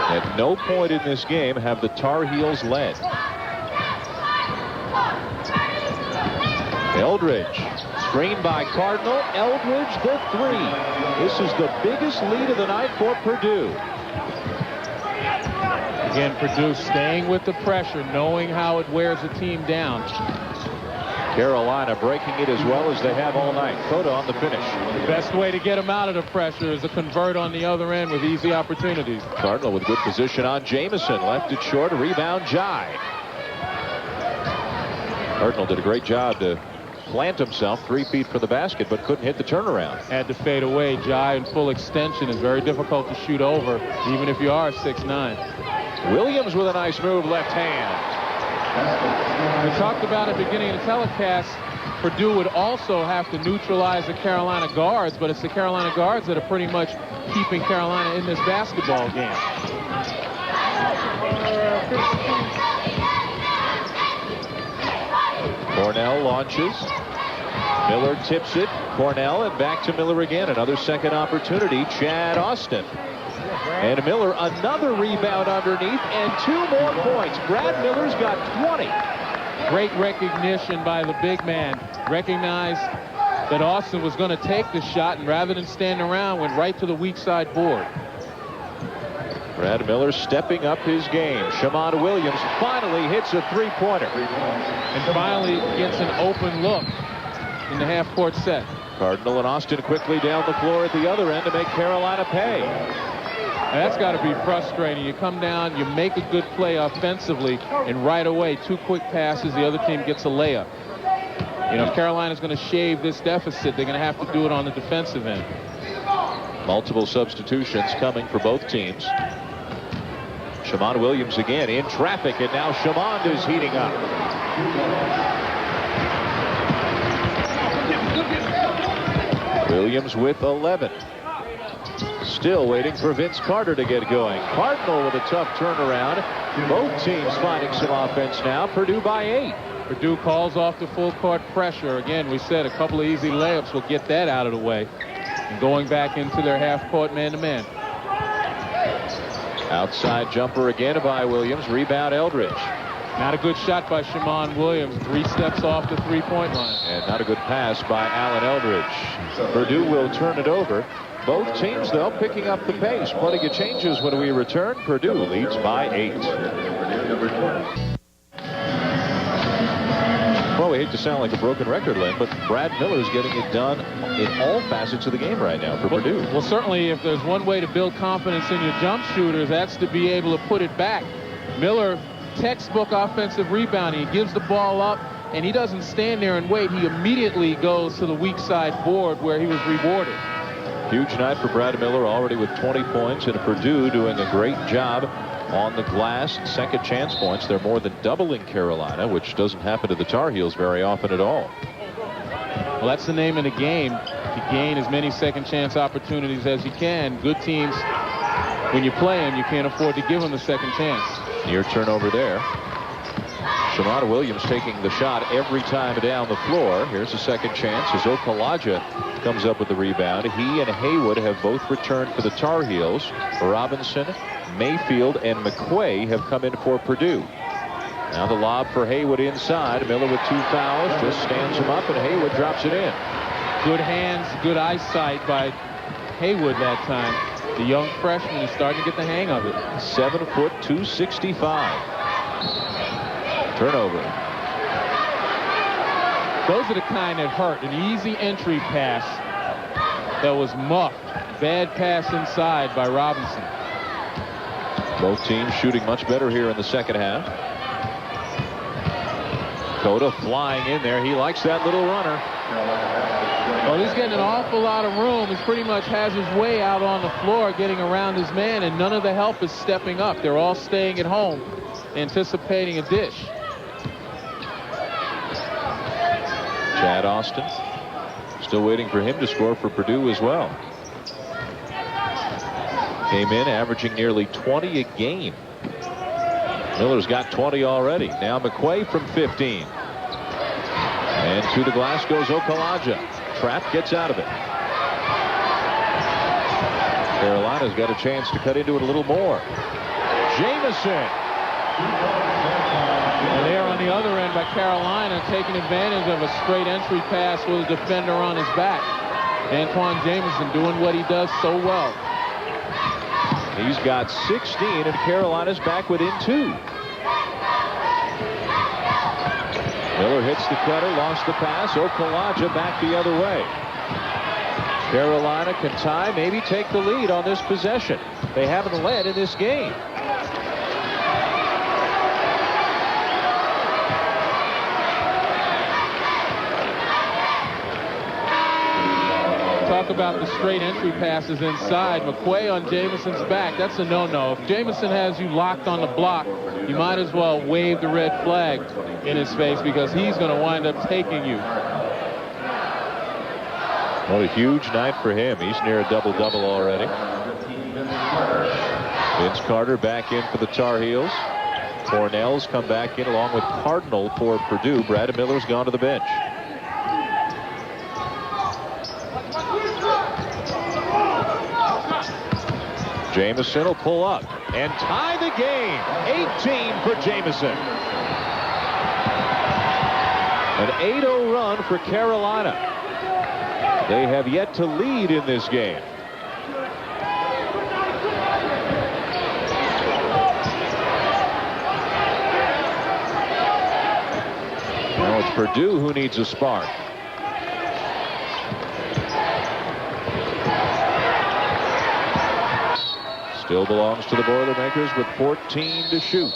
At no point in this game have the Tar Heels led. Eldridge. Screen by Cardinal. Eldridge the 3. This is the biggest lead of the night for Purdue. Again, Purdue staying with the pressure, knowing how it wears a team down. Carolina breaking it as well as they have all night. Cota on the finish. The best way to get them out of the pressure is to convert on the other end with easy opportunities. Cardinal with good position on Jamison. Left it short. Rebound Jai. Cardinal did a great job to plant himself 3 feet from the basket, but couldn't hit the turnaround. Had to fade away. Jai in full extension is very difficult to shoot over, even if you are 6'9". Williams with a nice move, left hand. We talked about at the beginning of the telecast, Purdue would also have to neutralize the Carolina guards, but it's the Carolina guards that are pretty much keeping Carolina in this basketball game. Cornell launches. Miller tips it. Cornell, and back to Miller again. Another second opportunity. Chad Austin. And Miller, another rebound underneath, and 2 more points. Brad Miller's got 20. Great recognition by the big man. Recognized that Austin was going to take the shot, and rather than stand around, went right to the weak side board. Brad Miller stepping up his game. Shamon Williams finally hits a 3-pointer. And finally gets an open look in the half-court set. Cardinal and Austin quickly down the floor at the other end to make Carolina pay. And that's got to be frustrating. You come down, you make a good play offensively, and right away, 2 quick passes, the other team gets a layup. You know, if Carolina's going to shave this deficit, they're going to have to do it on the defensive end. Multiple substitutions coming for both teams. Shamon Williams again in traffic, and now Shamon is heating up. Williams with 11. Still waiting for Vince Carter to get going. Cardinal with a tough turnaround. Both teams finding some offense now. Purdue by 8. Purdue calls off the full court pressure. Again, we said a couple of easy layups will get that out of the way. And going back into their half-court man-to-man. Outside jumper again by Williams. Rebound Eldridge. Not a good shot by Shammond Williams. 3 steps off the 3-point line. And not a good pass by Allen Eldridge. Purdue will turn it over. Both teams, though, picking up the pace. Plenty of changes when we return. Purdue leads by 8. Well, we hate to sound like a broken record, Lynn, but Brad Miller's getting it done in all facets of the game right now for Purdue. Well, certainly if there's one way to build confidence in your jump shooters, that's to be able to put it back. Miller, textbook offensive rebounding. He gives the ball up, and he doesn't stand there and wait. He immediately goes to the weak side board where he was rewarded. Huge night for Brad Miller, already with 20 points, and Purdue doing a great job on the glass. Second chance points. They're more than doubling Carolina, which doesn't happen to the Tar Heels very often at all. Well, that's the name of the game, to gain as many second chance opportunities as you can. Good teams, when you play them, you can't afford to give them a second chance. Near turnover there. Shammond Williams taking the shot every time down the floor. Here's a second chance as Okalaja comes up with the rebound. He and Haywood have both returned for the Tar Heels. Robinson, Mayfield, and McQuay have come in for Purdue. Now the lob for Haywood inside. Miller with 2 fouls. Just stands him up, and Haywood drops it in. Good hands, good eyesight by Haywood that time. The young freshman is starting to get the hang of it. 7 foot, 265. Turnover. Those are the kind that hurt. An easy entry pass that was muffed. Bad pass inside by Robinson. Both teams shooting much better here in the second half. Cota flying in there. He likes that little runner. Well, he's getting an awful lot of room. He pretty much has his way out on the floor getting around his man, and none of the help is stepping up. They're all staying at home, anticipating a dish. Chad Austin still waiting for him to score for Purdue as well. Came in averaging nearly 20 a game. Miller's got 20 already. Now McQuay from 15. And to the glass goes Okalaja. Trap gets out of it. Carolina's got a chance to cut into it a little more. Jamison. And there on the other end by Carolina, taking advantage of a straight entry pass with a defender on his back. Antoine Jamison doing what he does so well. He's got 16, and Carolina's back within 2. Miller hits the cutter, lost the pass. Okalaja back the other way. Carolina can tie, maybe take the lead on this possession. They haven't led in this game. Talk about the straight entry passes inside. McQuay on Jamison's back. That's a no-no. If Jamison has you locked on the block, you might as well wave the red flag in his face because he's going to wind up taking you. What a huge night for him. He's near a double-double already. Vince Carter back in for the Tar Heels. Cornell's come back in along with Cardinal for Purdue. Brad Miller's gone to the bench. Jamison will pull up and tie the game. 18 for Jamison. An 8-0 run for Carolina. They have yet to lead in this game. Now it's Purdue who needs a spark. Still belongs to the Boilermakers with 14 to shoot.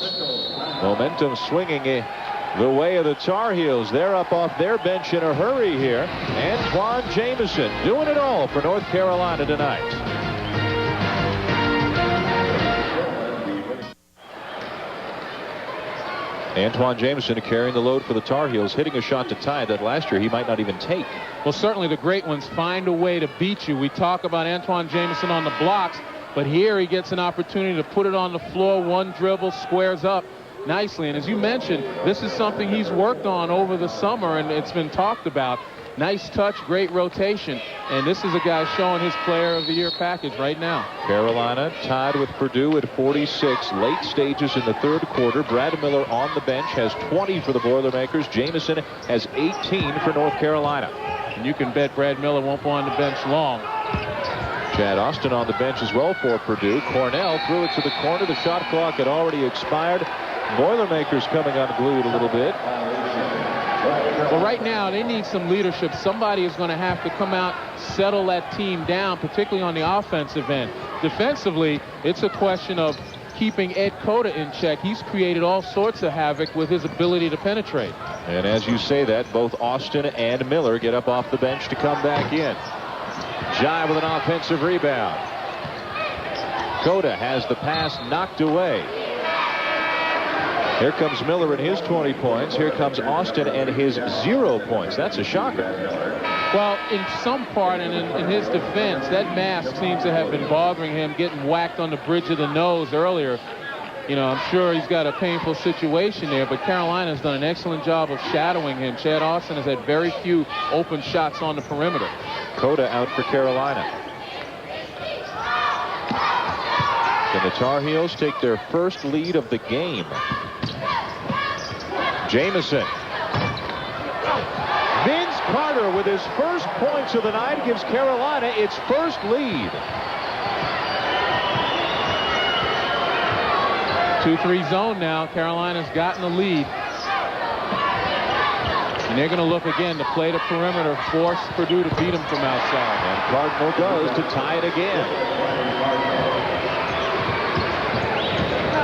Momentum swinging the way of the Tar Heels. They're up off their bench in a hurry here. Antoine Jamison doing it all for North Carolina tonight. Antoine Jameson carrying the load for the Tar Heels, hitting a shot to tie that last year he might not even take. Well, certainly the great ones find a way to beat you. We talk about Antoine Jameson on the blocks, but here he gets an opportunity to put it on the floor. One dribble, squares up nicely. And as you mentioned, this is something he's worked on over the summer, and it's been talked about. Nice touch, great rotation, and this is a guy showing his Player of the Year package right now. Carolina tied with Purdue at 46. Late stages in the third quarter. Brad Miller on the bench has 20 for the Boilermakers. Jameson has 18 for North Carolina. And you can bet Brad Miller won't go on the bench long. Chad Austin on the bench as well for Purdue. Cornell threw it to the corner. The shot clock had already expired. Boilermakers coming unglued a little bit. Well, right now, they need some leadership. Somebody is going to have to come out, settle that team down, particularly on the offensive end. Defensively, it's a question of keeping Ed Cota in check. He's created all sorts of havoc with his ability to penetrate. And as you say that, both Austin and Miller get up off the bench to come back in. Jai with an offensive rebound. Cota has the pass knocked away. Here comes Miller and his 20 points. Here comes Austin and his 0 points. That's a shocker. Well, in some part, and in his defense, that mask seems to have been bothering him, getting whacked on the bridge of the nose earlier. You know, I'm sure he's got a painful situation there, but Carolina's done an excellent job of shadowing him. Chad Austin has had very few open shots on the perimeter. Cota out for Carolina. Can the Tar Heels take their first lead of the game? Jameson. Vince Carter with his first points of the night gives Carolina its first lead. 2-3 zone now. Carolina's gotten the lead. And they're going to look again to play the perimeter, force Purdue to beat them from outside. And Cardinal does to tie it again.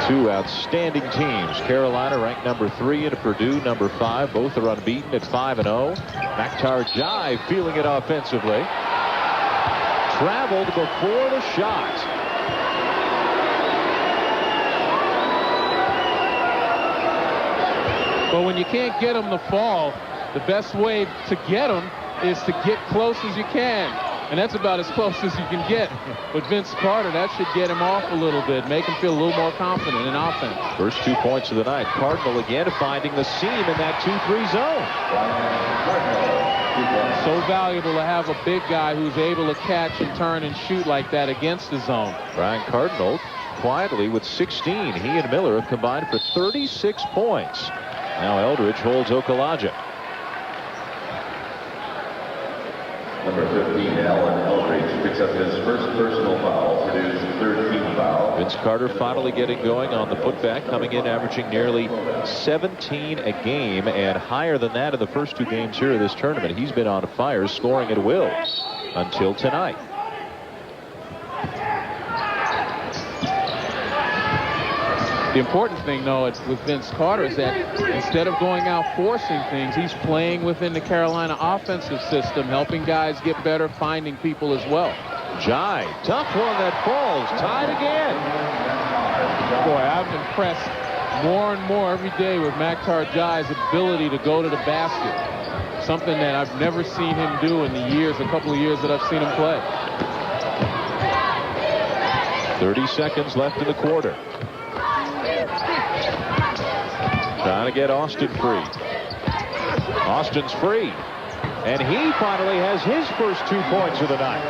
Two outstanding teams. Carolina ranked number 3 and Purdue number 5. Both are unbeaten at 5-0. Maktar Jai feeling it offensively. Traveled before the shot. But when you can't get them to fall, the best way to get them is to get close as you can. And that's about as close as you can get. But Vince Carter, that should get him off a little bit, make him feel a little more confident in offense. First 2 points of the night. Cardinal again finding the seam in that 2-3 zone. So valuable to have a big guy who's able to catch and turn and shoot like that against the zone. Brian Cardinal quietly with 16. He and Miller have combined for 36 points. Now Eldridge holds Okalaja. Number 15, Alan Eldridge, picks up his first personal foul, Purdue's 13th foul. Vince Carter finally getting going on the putback, coming in averaging nearly 17 a game, and higher than that in the first 2 games here of this tournament. He's been on fire, scoring at will until tonight. The important thing, though, with Vince Carter is that instead of going out forcing things, he's playing within the Carolina offensive system, helping guys get better, finding people as well. Jai, tough one that falls, tied again. Boy, I'm impressed more and more every day with Maktar Jai's ability to go to the basket. Something that I've never seen him do in a couple of years that I've seen him play. 30 seconds left in the quarter. Trying to get Austin free. Austin's free. And he finally has his first 2 points of the night.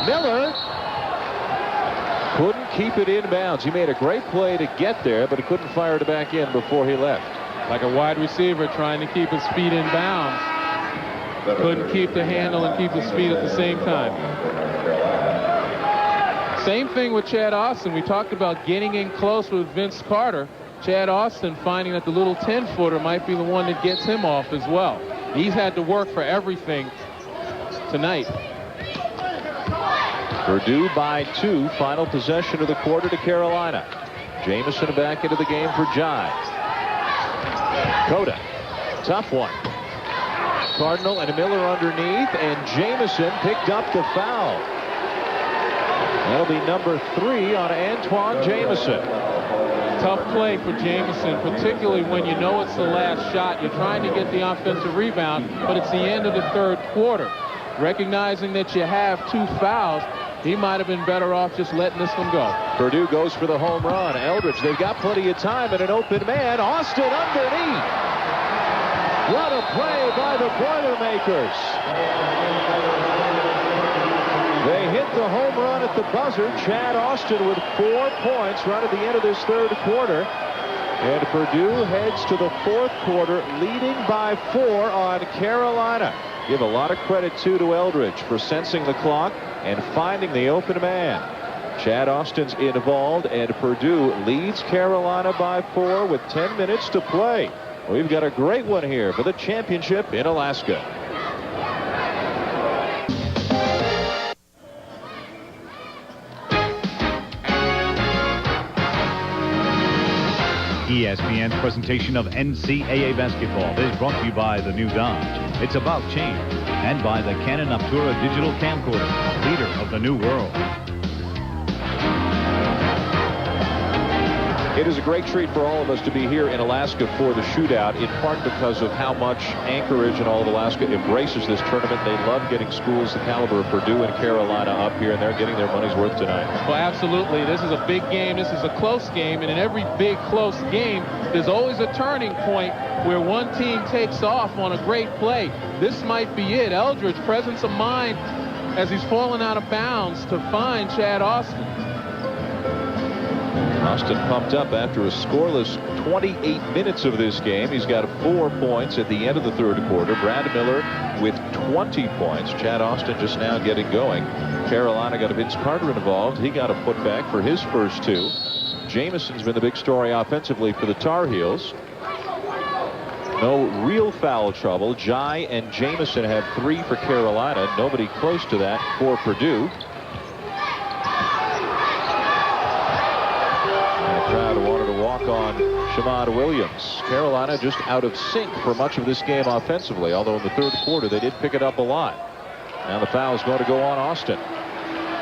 Miller couldn't keep it in bounds. He made a great play to get there, but he couldn't fire it back in before he left. Like a wide receiver trying to keep his feet in bounds. Couldn't keep the handle and keep his feet at the same time. Same thing with Chad Austin. We talked about getting in close with Vince Carter. Chad Austin finding that the little 10-footer might be the one that gets him off as well. He's had to work for everything tonight. Purdue by 2. Final possession of the quarter to Carolina. Jameson back into the game for Jai. Cota. Tough one. Cardinal and Miller underneath, and Jameson picked up the foul. That'll be number 3 on Antoine Jamison. Tough play for Jamison, particularly when you know it's the last shot. You're trying to get the offensive rebound, but it's the end of the third quarter. Recognizing that you have 2 fouls, he might have been better off just letting this one go. Purdue goes for the home run. Eldridge, they've got plenty of time and an open man. Austin underneath. What a play by the Boilermakers. They hit the home run at the buzzer. Chad Austin with 4 points right at the end of this third quarter. And Purdue heads to the fourth quarter leading by 4 on Carolina. Give a lot of credit, too, to Eldridge for sensing the clock and finding the open man. Chad Austin's involved, and Purdue leads Carolina by 4 with 10 minutes to play. We've got a great one here for the championship in Alaska. ESPN's presentation of NCAA basketball is brought to you by the new Dodge. It's about change. And by the Canon Optura digital camcorder, leader of the new world. It is a great treat for all of us to be here in Alaska for the shootout, in part because of how much Anchorage and all of Alaska embraces this tournament. They love getting schools the caliber of Purdue and Carolina up here, and they're getting their money's worth tonight. Well, absolutely. This is a big game. This is a close game, and in every big, close game, there's always a turning point where one team takes off on a great play. This might be it. Eldridge, presence of mind as he's fallen out of bounds to find Chad Austin. Austin pumped up after a scoreless 28 minutes of this game. He's got 4 points at the end of the third quarter. Brad Miller with 20 points. Chad Austin just now getting going. Carolina got Vince Carter involved. He got a putback for his first 2. Jamison's been the big story offensively for the Tar Heels. No real foul trouble. Jai and Jamison have 3 for Carolina. Nobody close to that for Purdue. Crowd wanted to walk on Shamad Williams. Carolina just out of sync for much of this game offensively, although in the third quarter they did pick it up a lot. Now the foul is going to go on Austin.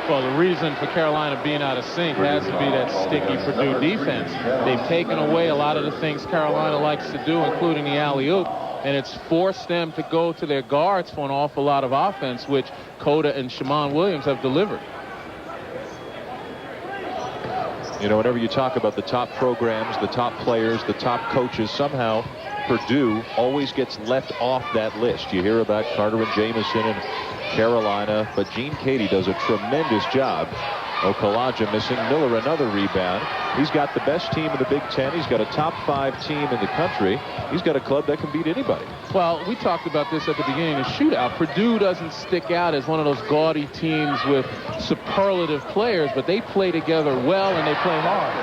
Well, the reason for Carolina being out of sync has to be that sticky Purdue defense. They've taken away a lot of the things Carolina likes to do, including the alley-oop, and it's forced them to go to their guards for an awful lot of offense, which Coda and Shamad Williams have delivered. You know, whenever you talk about the top programs, the top players, the top coaches, somehow Purdue always gets left off that list. You hear about Carter and Jamison and Carolina, but Gene Cady does a tremendous job. Okalaja missing. Miller another rebound. He's got the best team in the Big Ten. He's got a top 5 team in the country. He's got a club that can beat anybody. Well, we talked about this at the beginning of the shootout. Purdue doesn't stick out as one of those gaudy teams with superlative players, but they play together well and they play hard.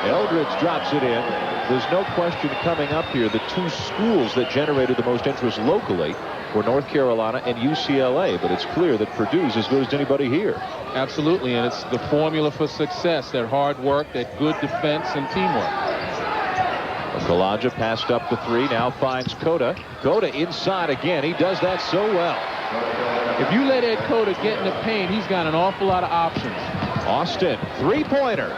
Eldridge drops it in. There's no question coming up here. The 2 schools that generated the most interest locally were North Carolina and UCLA, but it's clear that Purdue's as good as anybody here. Absolutely, and it's the formula for success, that hard work, that good defense and teamwork. Okalaja passed up the 3, now finds Coda. Coda inside again. He does that so well. If you let Ed Coda get in the paint, he's got an awful lot of options. Austin, 3-pointer.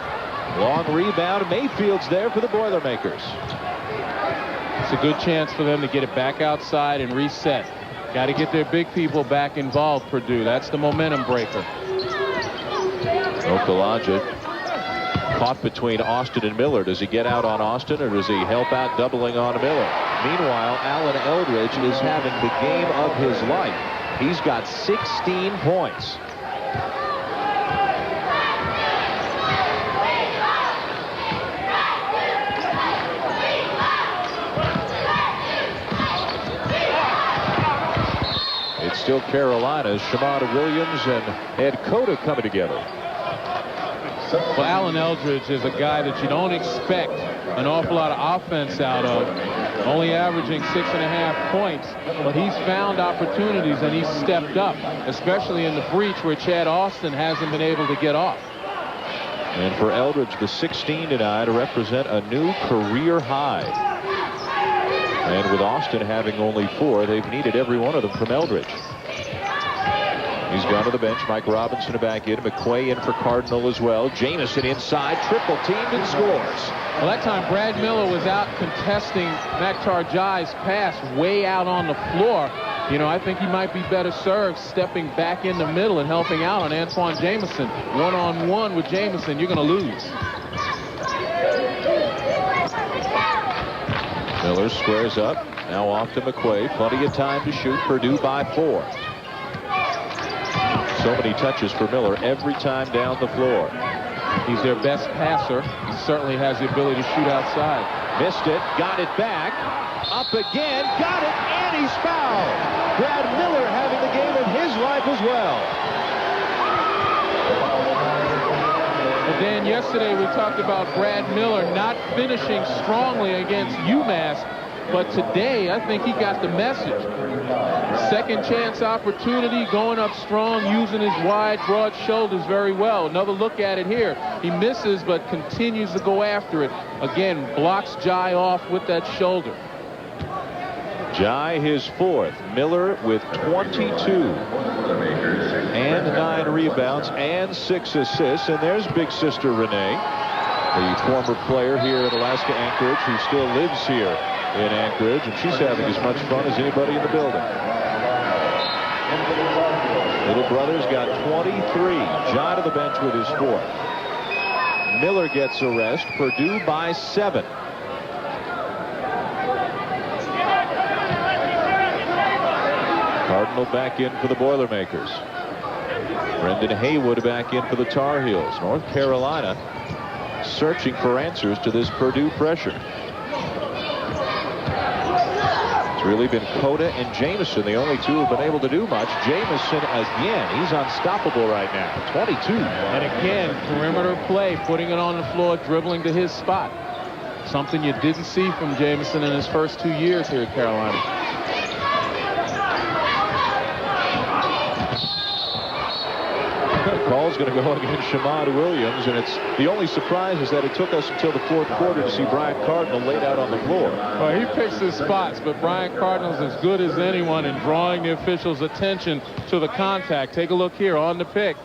Long rebound. Mayfield's there for the Boilermakers. It's a good chance for them to get it back outside and reset. Got to get their big people back involved, Purdue. That's the momentum breaker. Okalaja caught between Austin and Miller. Does he get out on Austin, or does he help out doubling on Miller? Meanwhile, Alan Eldridge is having the game of his life. He's got 16 points. It's still Carolina's Shamada Williams and Ed Coda coming together. Well, Alan Eldridge is a guy that you don't expect an awful lot of offense out of, only averaging 6.5 points, but he's found opportunities and he's stepped up, especially in the breach where Chad Austin hasn't been able to get off. And for Eldridge, the 16 tonight to represent a new career high. And with Austin having only 4, they've needed every one of them from Eldridge. He's gone to the bench. Mike Robinson back in. McQuay in for Cardinal as well. Jamison inside, triple teamed and scores. Well, that time Brad Miller was out contesting Maktar Jai's pass way out on the floor. You know, I think he might be better served stepping back in the middle and helping out on Antoine Jamison. One-on-one with Jamison, you're going to lose. Miller squares up. Now off to McQuay. Plenty of time to shoot. Purdue by 4. So many touches for Miller every time down the floor. He's their best passer. He certainly has the ability to shoot outside. Missed it. Got it back. Up again. Got it. And he's fouled. Brad Miller having the game of his life as well. And then yesterday we talked about Brad Miller not finishing strongly against UMass. But today, I think he got the message. Second chance opportunity, going up strong, using his wide, broad shoulders very well. Another look at it here. He misses, but continues to go after it. Again, blocks Jai off with that shoulder. Jai his 4th. Miller with 22. And 9 rebounds and 6 assists. And there's big sister Renee, the former player here at Alaska Anchorage, who still lives here in Anchorage, and she's having as much fun as anybody in the building. Little brother's got 23. Jai to the bench with his 4th. Miller gets a rest. Purdue by 7. Cardinal back in for the Boilermakers. Brendan Haywood back in for the Tar Heels. North Carolina searching for answers to this Purdue pressure. It's really been Cota and Jamison, the only two who have been able to do much. Jamison again, he's unstoppable right now. 22. And again, perimeter play, putting it on the floor, dribbling to his spot. Something you didn't see from Jamison in his first 2 years here at Carolina. The call's going to go against Shamad Williams, and it's the only surprise is that it took us until the 4th quarter to see Brian Cardinal laid out on the floor. Well, he picks his spots, but Brian Cardinal's as good as anyone in drawing the officials' attention to the contact. Take a look here on the pick.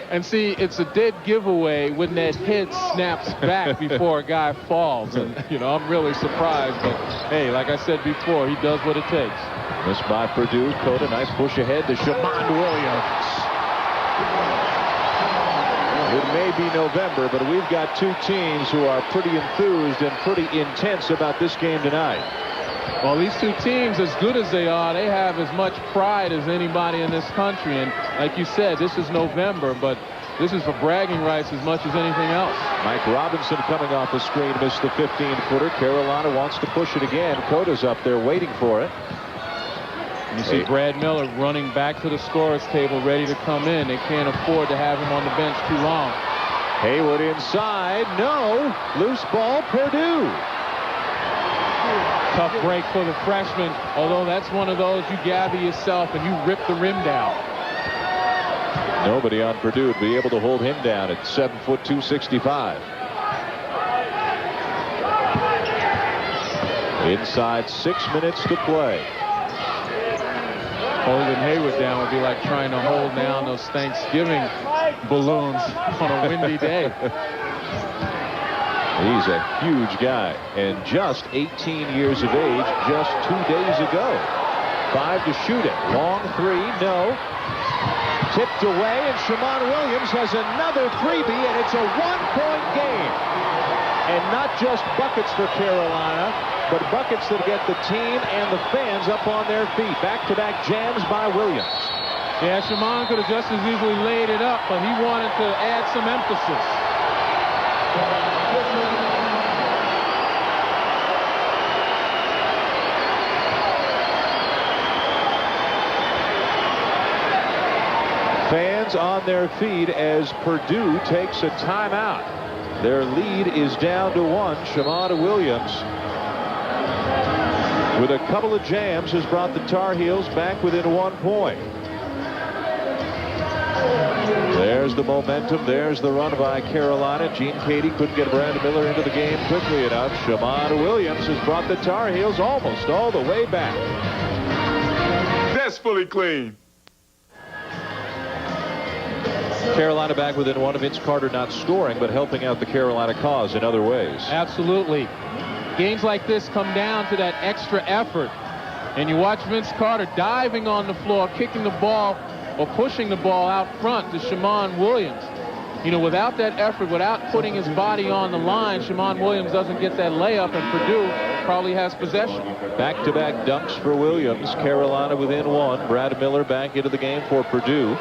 And see, it's a dead giveaway when that head snaps back before a guy falls. And, you know, I'm really surprised. But, hey, like I said before, he does what it takes. Missed by Purdue. Cota, nice push ahead to Shamond Williams. It may be November, but we've got two teams who are pretty enthused and pretty intense about this game tonight. Well, these two teams, as good as they are, they have as much pride as anybody in this country. And like you said, this is November, but this is for bragging rights as much as anything else. Mike Robinson coming off the screen, missed the 15-footer. Carolina wants to push it again. Cota's up there waiting for it. You see Brad Miller running back to the scorer's table, ready to come in. They can't afford to have him on the bench too long. Haywood inside. No. Loose ball, Purdue. Tough break for the freshman, although that's one of those you gather yourself and you rip the rim down. Nobody on Purdue would be able to hold him down at 7 foot 265. Inside 6 minutes to play. Holding Haywood down would be like trying to hold down those Thanksgiving balloons on a windy day. He's a huge guy, and just 18 years of age just 2 days ago. 5 to shoot it. Long three, no. Tipped away, and Shamon Williams has another freebie, and it's a one-point game. And not just buckets for Carolina, but buckets that get the team and the fans up on their feet. Back-to-back jams by Williams. Yeah, Shamon could have just as easily laid it up, but he wanted to add some emphasis. Fans on their feet as Purdue takes a timeout. Their lead is down to 1. Shamon Williams, with a couple of jams, has brought the Tar Heels back within 1 point. There's the momentum. There's the run by Carolina. Gene Cady couldn't get Brandon Miller into the game quickly enough. Shamon Williams has brought the Tar Heels almost all the way back. This fully clean. Carolina back within one of Vince Carter not scoring, but helping out the Carolina cause in other ways. Absolutely. Games like this come down to that extra effort. And you watch Vince Carter diving on the floor, kicking the ball or pushing the ball out front to Shammond Williams. You know, without that effort, without putting his body on the line, Shammond Williams doesn't get that layup, and Purdue probably has possession. Back-to-back dunks for Williams. Carolina within one. Brad Miller back into the game for Purdue.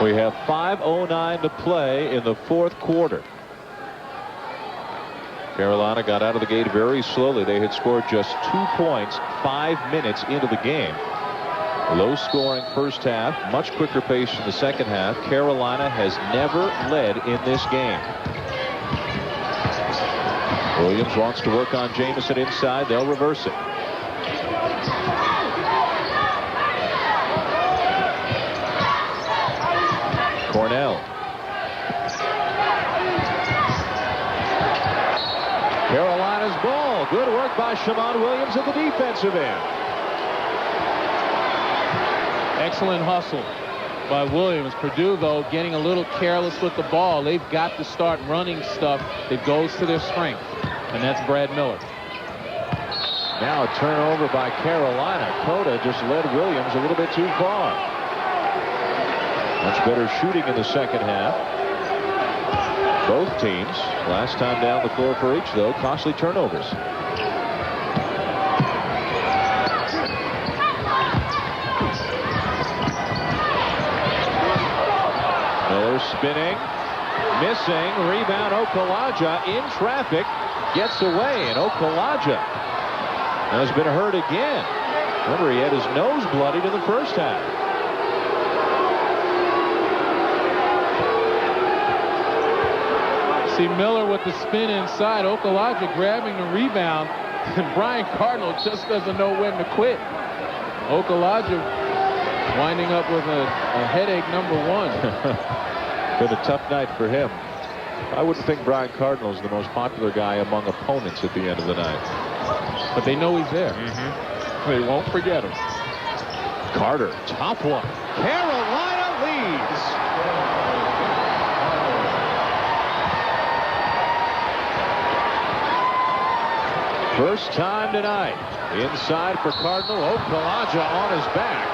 We have 5:09 to play in the fourth quarter. Carolina got out of the gate very slowly. They had scored just 2 points 5 minutes into the game. Low scoring first half, much quicker pace in the second half. Carolina has never led in this game. Williams wants to work on Jamison inside. They'll reverse it. Cornell. Carolina's ball. Good work by Shammond Williams at the defensive end. Excellent hustle by Williams. Purdue, though, getting a little careless with the ball. They've got to start running stuff that goes to their strength, and that's Brad Miller. Now a turnover by Carolina. Cota just led Williams a little bit too far. Much better shooting in the second half. Both teams, last time down the floor for each, though, costly turnovers. Miller spinning, missing, rebound. Okulaja in traffic, gets away, and Okulaja has been hurt again. Remember, he had his nose bloodied in the first half. See Miller with the spin inside. Okulaja grabbing the rebound. And Brian Cardinal just doesn't know when to quit. Okulaja winding up with a headache number one. Been a tough night for him. I wouldn't think Brian Cardinal is the most popular guy among opponents at the end of the night. But they know he's there. They won't forget him. Carter, top one. Carolina leads. First time tonight. Inside for Cardinal. Okulaja on his back.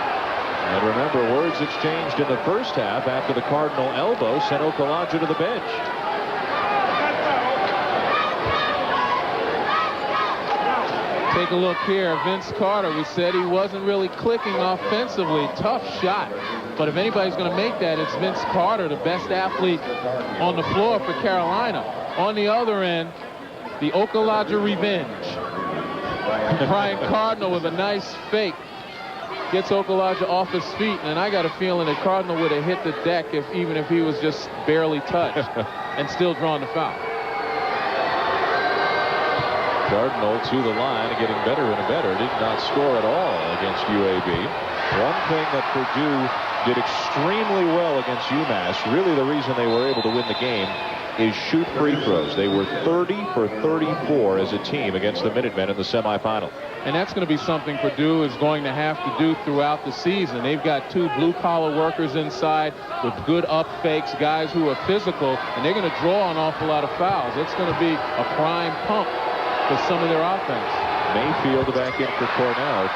And remember, words exchanged in the first half after the Cardinal elbow sent Okulaja to the bench. Take a look here. Vince Carter, we said he wasn't really clicking offensively. Tough shot. But if anybody's going to make that, it's Vince Carter, the best athlete on the floor for Carolina. On the other end, the Okulaja revenge. Brian Cardinal with a nice fake gets Okulaja off his feet, and I got a feeling that Cardinal would have hit the deck even if he was just barely touched and still drawn the foul. Cardinal to the line, getting better and better. Did not score at all against UAB. One thing that Purdue did extremely well against UMass, really the reason they were able to win the game, is shoot free throws. They were 30 for 34 as a team against the Minutemen in the semifinal. And that's going to be something Purdue is going to have to do throughout the season. They've got two blue-collar workers inside with good up fakes, guys who are physical, and they're going to draw an awful lot of fouls. It's going to be a prime pump for some of their offense. Mayfield back in for Cornell.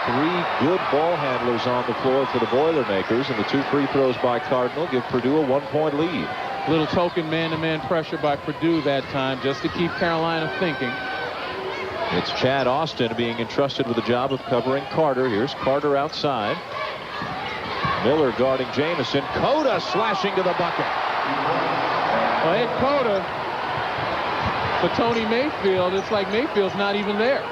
3 good ball handlers on the floor for the Boilermakers, and the 2 free throws by Cardinal give Purdue a 1-point lead. Little token man-to-man pressure by Purdue that time just to keep Carolina thinking. It's Chad Austin being entrusted with the job of covering Carter. Here's Carter outside. Miller guarding Jamison. Cota slashing to the bucket. Well, hit Cota. For Tony Mayfield, it's like Mayfield's not even there.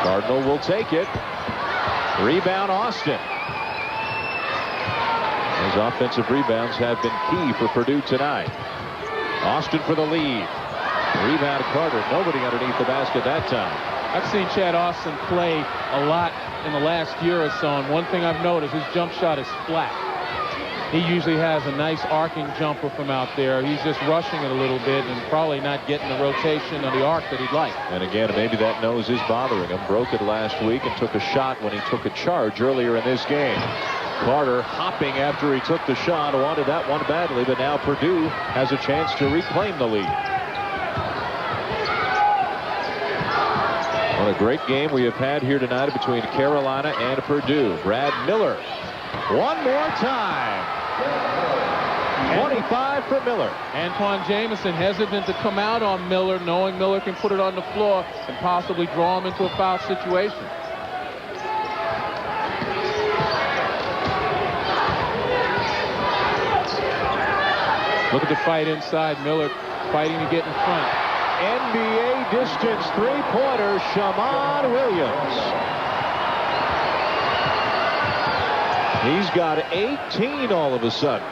Cardinal will take it. Rebound Austin. His offensive rebounds have been key for Purdue tonight. Austin for the lead. Rebound Carter. Nobody underneath the basket that time. I've seen Chad Austin play a lot in the last year or so, and one thing I've noticed, his jump shot is flat. He usually has a nice arcing jumper from out there. He's just rushing it a little bit and probably not getting the rotation of the arc that he'd like. And again, maybe that nose is bothering him. Broke it last week and took a shot when he took a charge earlier in this game. Carter hopping after he took the shot. Wanted that one badly, but now Purdue has a chance to reclaim the lead. What a great game we have had here tonight between Carolina and Purdue. Brad Miller. One more time. 25 for Miller. Antoine Jamison hesitant to come out on Miller, knowing Miller can put it on the floor and possibly draw him into a foul situation. Look at the fight inside. Miller fighting to get in front. NBA distance three-pointer, Shammond Williams. He's got 18 all of a sudden.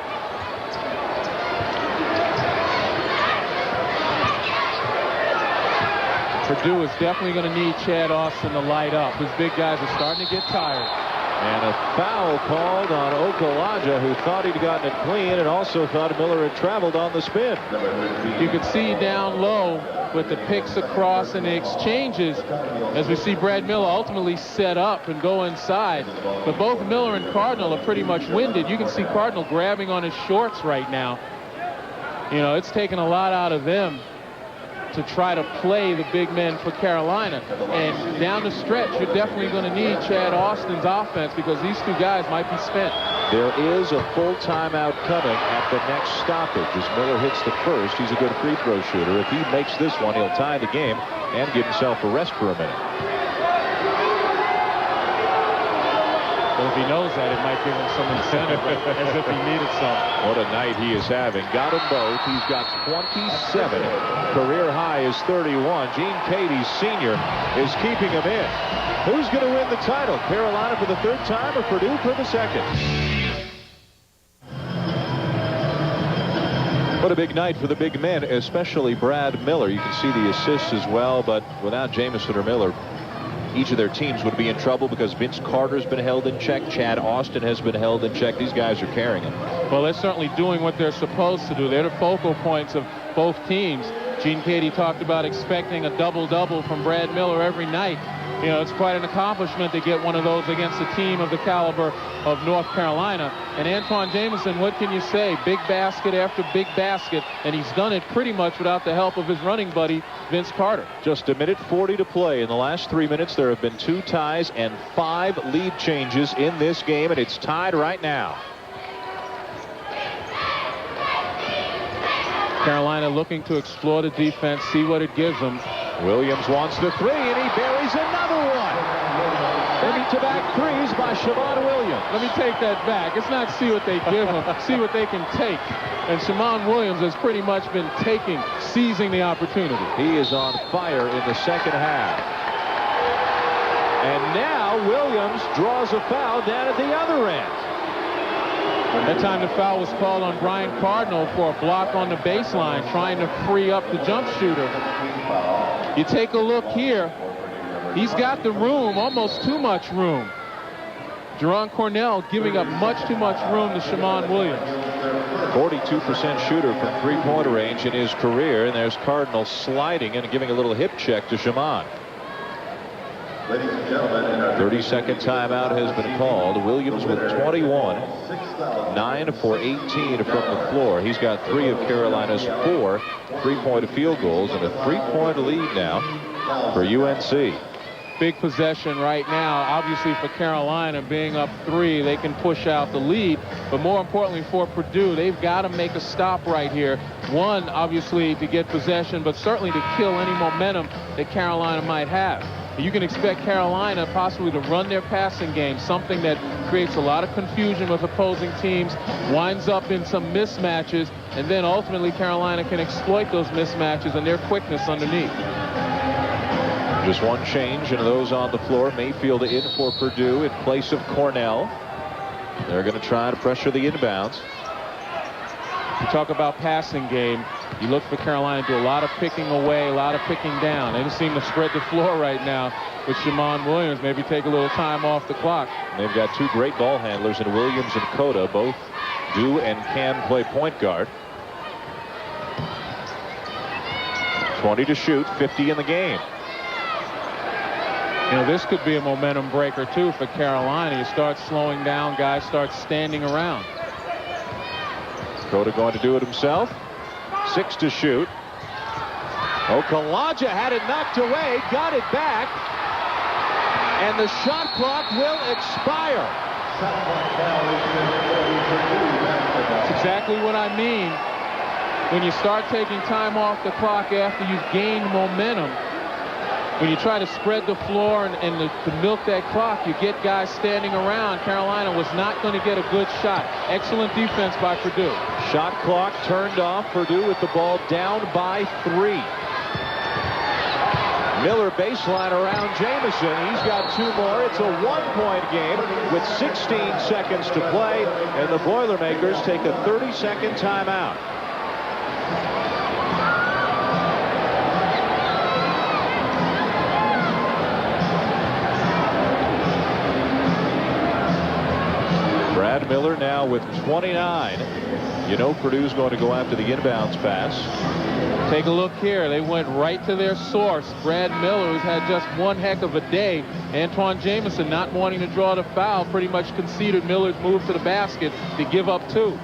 Purdue is definitely going to need Chad Austin to light up. His big guys are starting to get tired. And a foul called on Okalaja, who thought he'd gotten it clean and also thought Miller had traveled on the spin. You could see down low with the picks across and the exchanges as we see Brad Miller ultimately set up and go inside. But both Miller and Cardinal are pretty much winded. You can see Cardinal grabbing on his shorts right now. You know, it's taken a lot out of them to try to play the big men for Carolina. And down the stretch, you're definitely going to need Chad Austin's offense because these two guys might be spent. There is a full timeout coming at the next stoppage. As Miller hits the first, he's a good free throw shooter. If he makes this one, he'll tie the game and give himself a rest for a minute. Well, if he knows that, it might give him some incentive, as if he needed some. What a night he is having. Got them both. He's got 27. Career high is 31. Gene Cady, senior, is keeping him in. Who's going to win the title? Carolina for the third time or Purdue for the second? What a big night for the big men, especially Brad Miller. You can see the assists as well, but without Jamison or Miller, each of their teams would be in trouble because Vince Carter's been held in check. Chad Austin has been held in check. These guys are carrying it. Well, they're certainly doing what they're supposed to do. They're the focal points of both teams. Gene Cady talked about expecting a double-double from Brad Miller every night. You know, it's quite an accomplishment to get one of those against a team of the caliber of North Carolina. And Antoine Jamison, what can you say? Big basket after big basket, and he's done it pretty much without the help of his running buddy, Vince Carter. Just a minute 40 to play. In the last 3 minutes, there have been 2 ties and 5 lead changes in this game, and it's tied right now. Carolina looking to explore the defense, see what it gives them. Williams wants the three, and he buries another one. Back-to-back threes by Shammond Williams. Let me take that back. It's not see what they give him, see what they can take. And Shammond Williams has pretty much been seizing the opportunity. He is on fire in the second half. And now Williams draws a foul down at the other end. That time the foul was called on Brian Cardinal for a block on the baseline, trying to free up the jump shooter. You take a look here. He's got the room, almost too much room. Jerron Cornell giving up much too much room to Shammond Williams. 42% shooter from three-point range in his career, and there's Cardinal sliding and giving a little hip check to Shammond. 30-second timeout has been called. Williams with 21, 9 for 18 from the floor. He's got 3 of Carolina's 4 three-point field goals and a 3-point lead now for UNC. Big possession right now. Obviously for Carolina, being up 3, they can push out the lead. But more importantly for Purdue, they've got to make a stop right here. One, obviously to get possession, but certainly to kill any momentum that Carolina might have. You can expect Carolina possibly to run their passing game, something that creates a lot of confusion with opposing teams, winds up in some mismatches, and then ultimately Carolina can exploit those mismatches and their quickness underneath. Just one change, and those on the floor. Mayfield in for Purdue in place of Cornell. They're going to try to pressure the inbounds. You talk about passing game. You look for Carolina to do a lot of picking away, a lot of picking down. They just seem to spread the floor right now with Shammond Williams. Maybe take a little time off the clock. They've got two great ball handlers in Williams and Cota. Both do and can play point guard. 20 to shoot, 50 in the game. You know, this could be a momentum breaker, too, for Carolina. You start slowing down, guys start standing around. Cota going to do it himself. 6 to shoot. Okalaja had it knocked away, got it back, and the shot clock will expire. That's exactly what I mean. When you start taking time off the clock after you've gained momentum, when you try to spread the floor and to milk that clock, you get guys standing around. Carolina was not going to get a good shot. Excellent defense by Purdue. Shot clock turned off. Purdue with the ball down by 3. Miller baseline around Jamison. He's got 2 more. It's a 1-point game with 16 seconds to play, and the Boilermakers take a 30-second timeout. Brad Miller now with 29. You know Purdue's going to go after the inbounds pass. Take a look here. They went right to their source. Brad Miller, who's had just one heck of a day. Antoine Jamison, not wanting to draw the foul, pretty much conceded Miller's move to the basket to give up 2.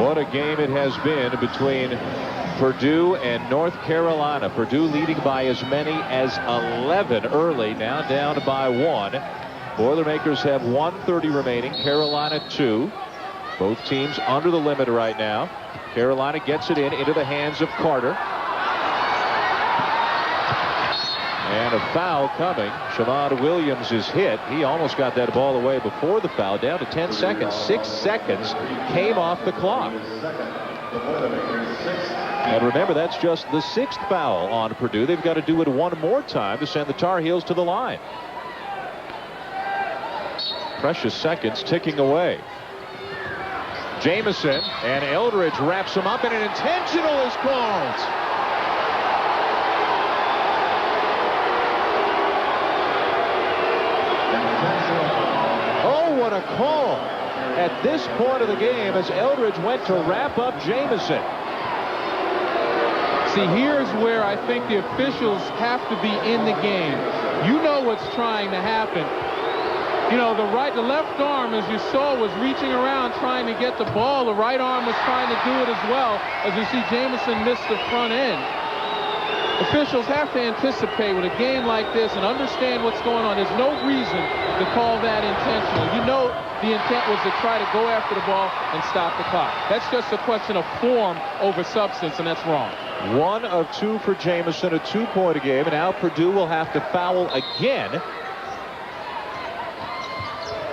What a game it has been between Purdue and North Carolina. Purdue leading by as many as 11 early, now down by 1. Boilermakers have 1:30 remaining, Carolina 2. Both teams under the limit right now. Carolina gets it into the hands of Carter. And a foul coming. Shammond Williams is hit. He almost got that ball away before the foul. Down to 10 seconds. 6 seconds came off the clock. And remember, that's just the 6th foul on Purdue. They've got to do it one more time to send the Tar Heels to the line. Precious seconds ticking away. Jamison, and Eldridge wraps him up, and an intentional is called. Oh, what a call at this point of the game as Eldridge went to wrap up Jamison. See, here's where I think the officials have to be in the game. You know what's trying to happen. You know, the left arm, as you saw, was reaching around trying to get the ball. The right arm was trying to do it as well. As you see, Jamison missed the front end. Officials have to anticipate with a game like this and understand what's going on. There's no reason to call that intentional. You know the intent was to try to go after the ball and stop the clock. That's just a question of form over substance, and that's wrong. 1 of 2 for Jamison, a 2-point game, and now Purdue will have to foul again.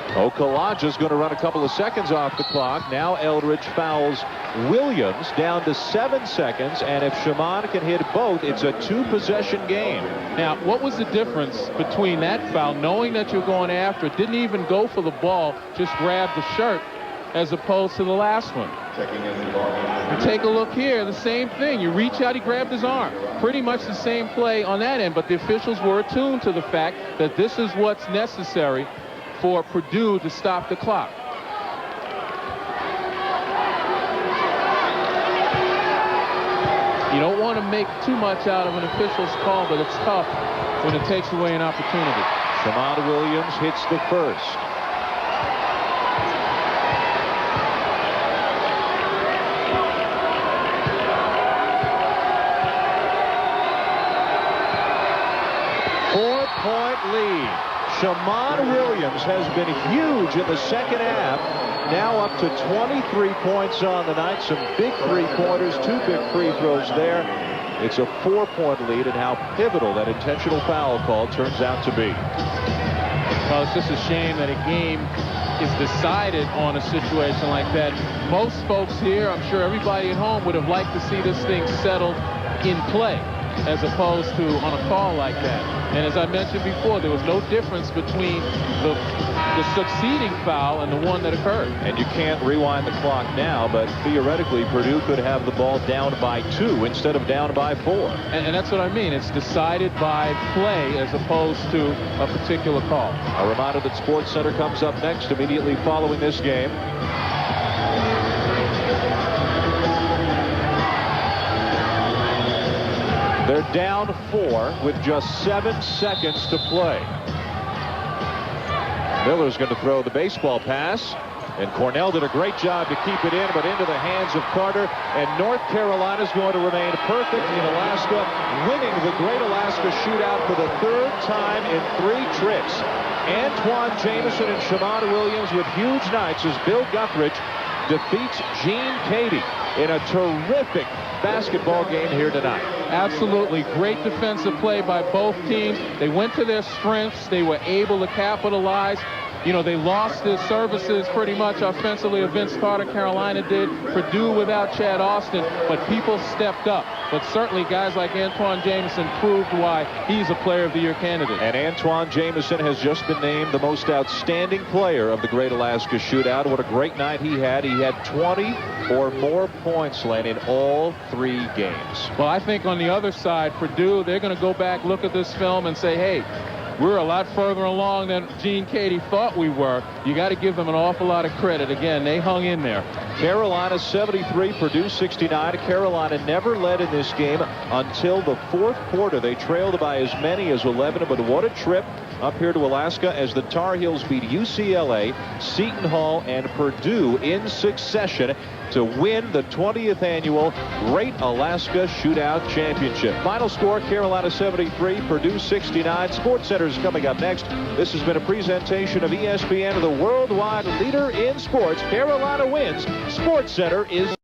Okalaja's going to run a couple of seconds off the clock. Now Eldridge fouls Williams down to 7 seconds, and if Shammond can hit both, it's a 2-possession game. Now, what was the difference between that foul, knowing that you're going after it, didn't even go for the ball, just grabbed the shirt, as opposed to the last one? And take a look here, the same thing. You reach out, he grabbed his arm. Pretty much the same play on that end, but the officials were attuned to the fact that this is what's necessary for Purdue to stop the clock. You don't want to make too much out of an official's call, but it's tough when it takes away an opportunity. Shammond Williams hits the first. Four-point lead. Shammond Williams has been huge in the second half. Now up to 23 points on the night. Some big three-pointers, 2 big free throws there. It's a 4-point lead, and how pivotal that intentional foul call turns out to be. Well, it's just a shame that a game is decided on a situation like that. Most folks here, I'm sure everybody at home, would have liked to see this thing settled in play. as opposed to on a call like that. And as I mentioned before, there was no difference between the succeeding foul and the one that occurred. And you can't rewind the clock now, but theoretically, Purdue could have the ball down by 2 instead of down by 4. And that's what I mean. It's decided by play as opposed to a particular call. A reminder that Sports Center comes up next immediately following this game. They're down 4 with just 7 seconds to play. Miller's going to throw the baseball pass, and Cornell did a great job to keep it in, but into the hands of Carter, and North Carolina's going to remain perfect in Alaska, winning the Great Alaska Shootout for the 3rd time in 3 trips. Antoine Jameson and Shamon Williams with huge nights as Bill Guthridge defeats Gene Cady in a terrific basketball game here tonight. Absolutely great defensive play by both teams. They went to their strengths. They were able to capitalize. You know, they lost their services pretty much offensively. Vince Carter, Carolina did. Purdue without Chad Austin, but people stepped up. But certainly guys like Antoine Jameson proved why he's a Player of the Year candidate. And Antoine Jameson has just been named the most outstanding player of the Great Alaska Shootout. What a great night he had. He had 20 or more points, Len, in all 3 games. Well, I think on the other side, Purdue, they're going to go back, look at this film, and say, hey, we're a lot further along than Gene Cady thought we were. You got to give them an awful lot of credit. Again, they hung in there. Carolina 73, Purdue 69. Carolina never led in this game until the 4th quarter. They trailed by as many as 11, but what a trip up here to Alaska as the Tar Heels beat UCLA, Seton Hall, and Purdue in succession to win the 20th annual Great Alaska Shootout Championship. Final score, Carolina 73, Purdue 69. Sports Center is coming up next. This has been a presentation of ESPN, the worldwide leader in sports. Carolina wins. Sports Center is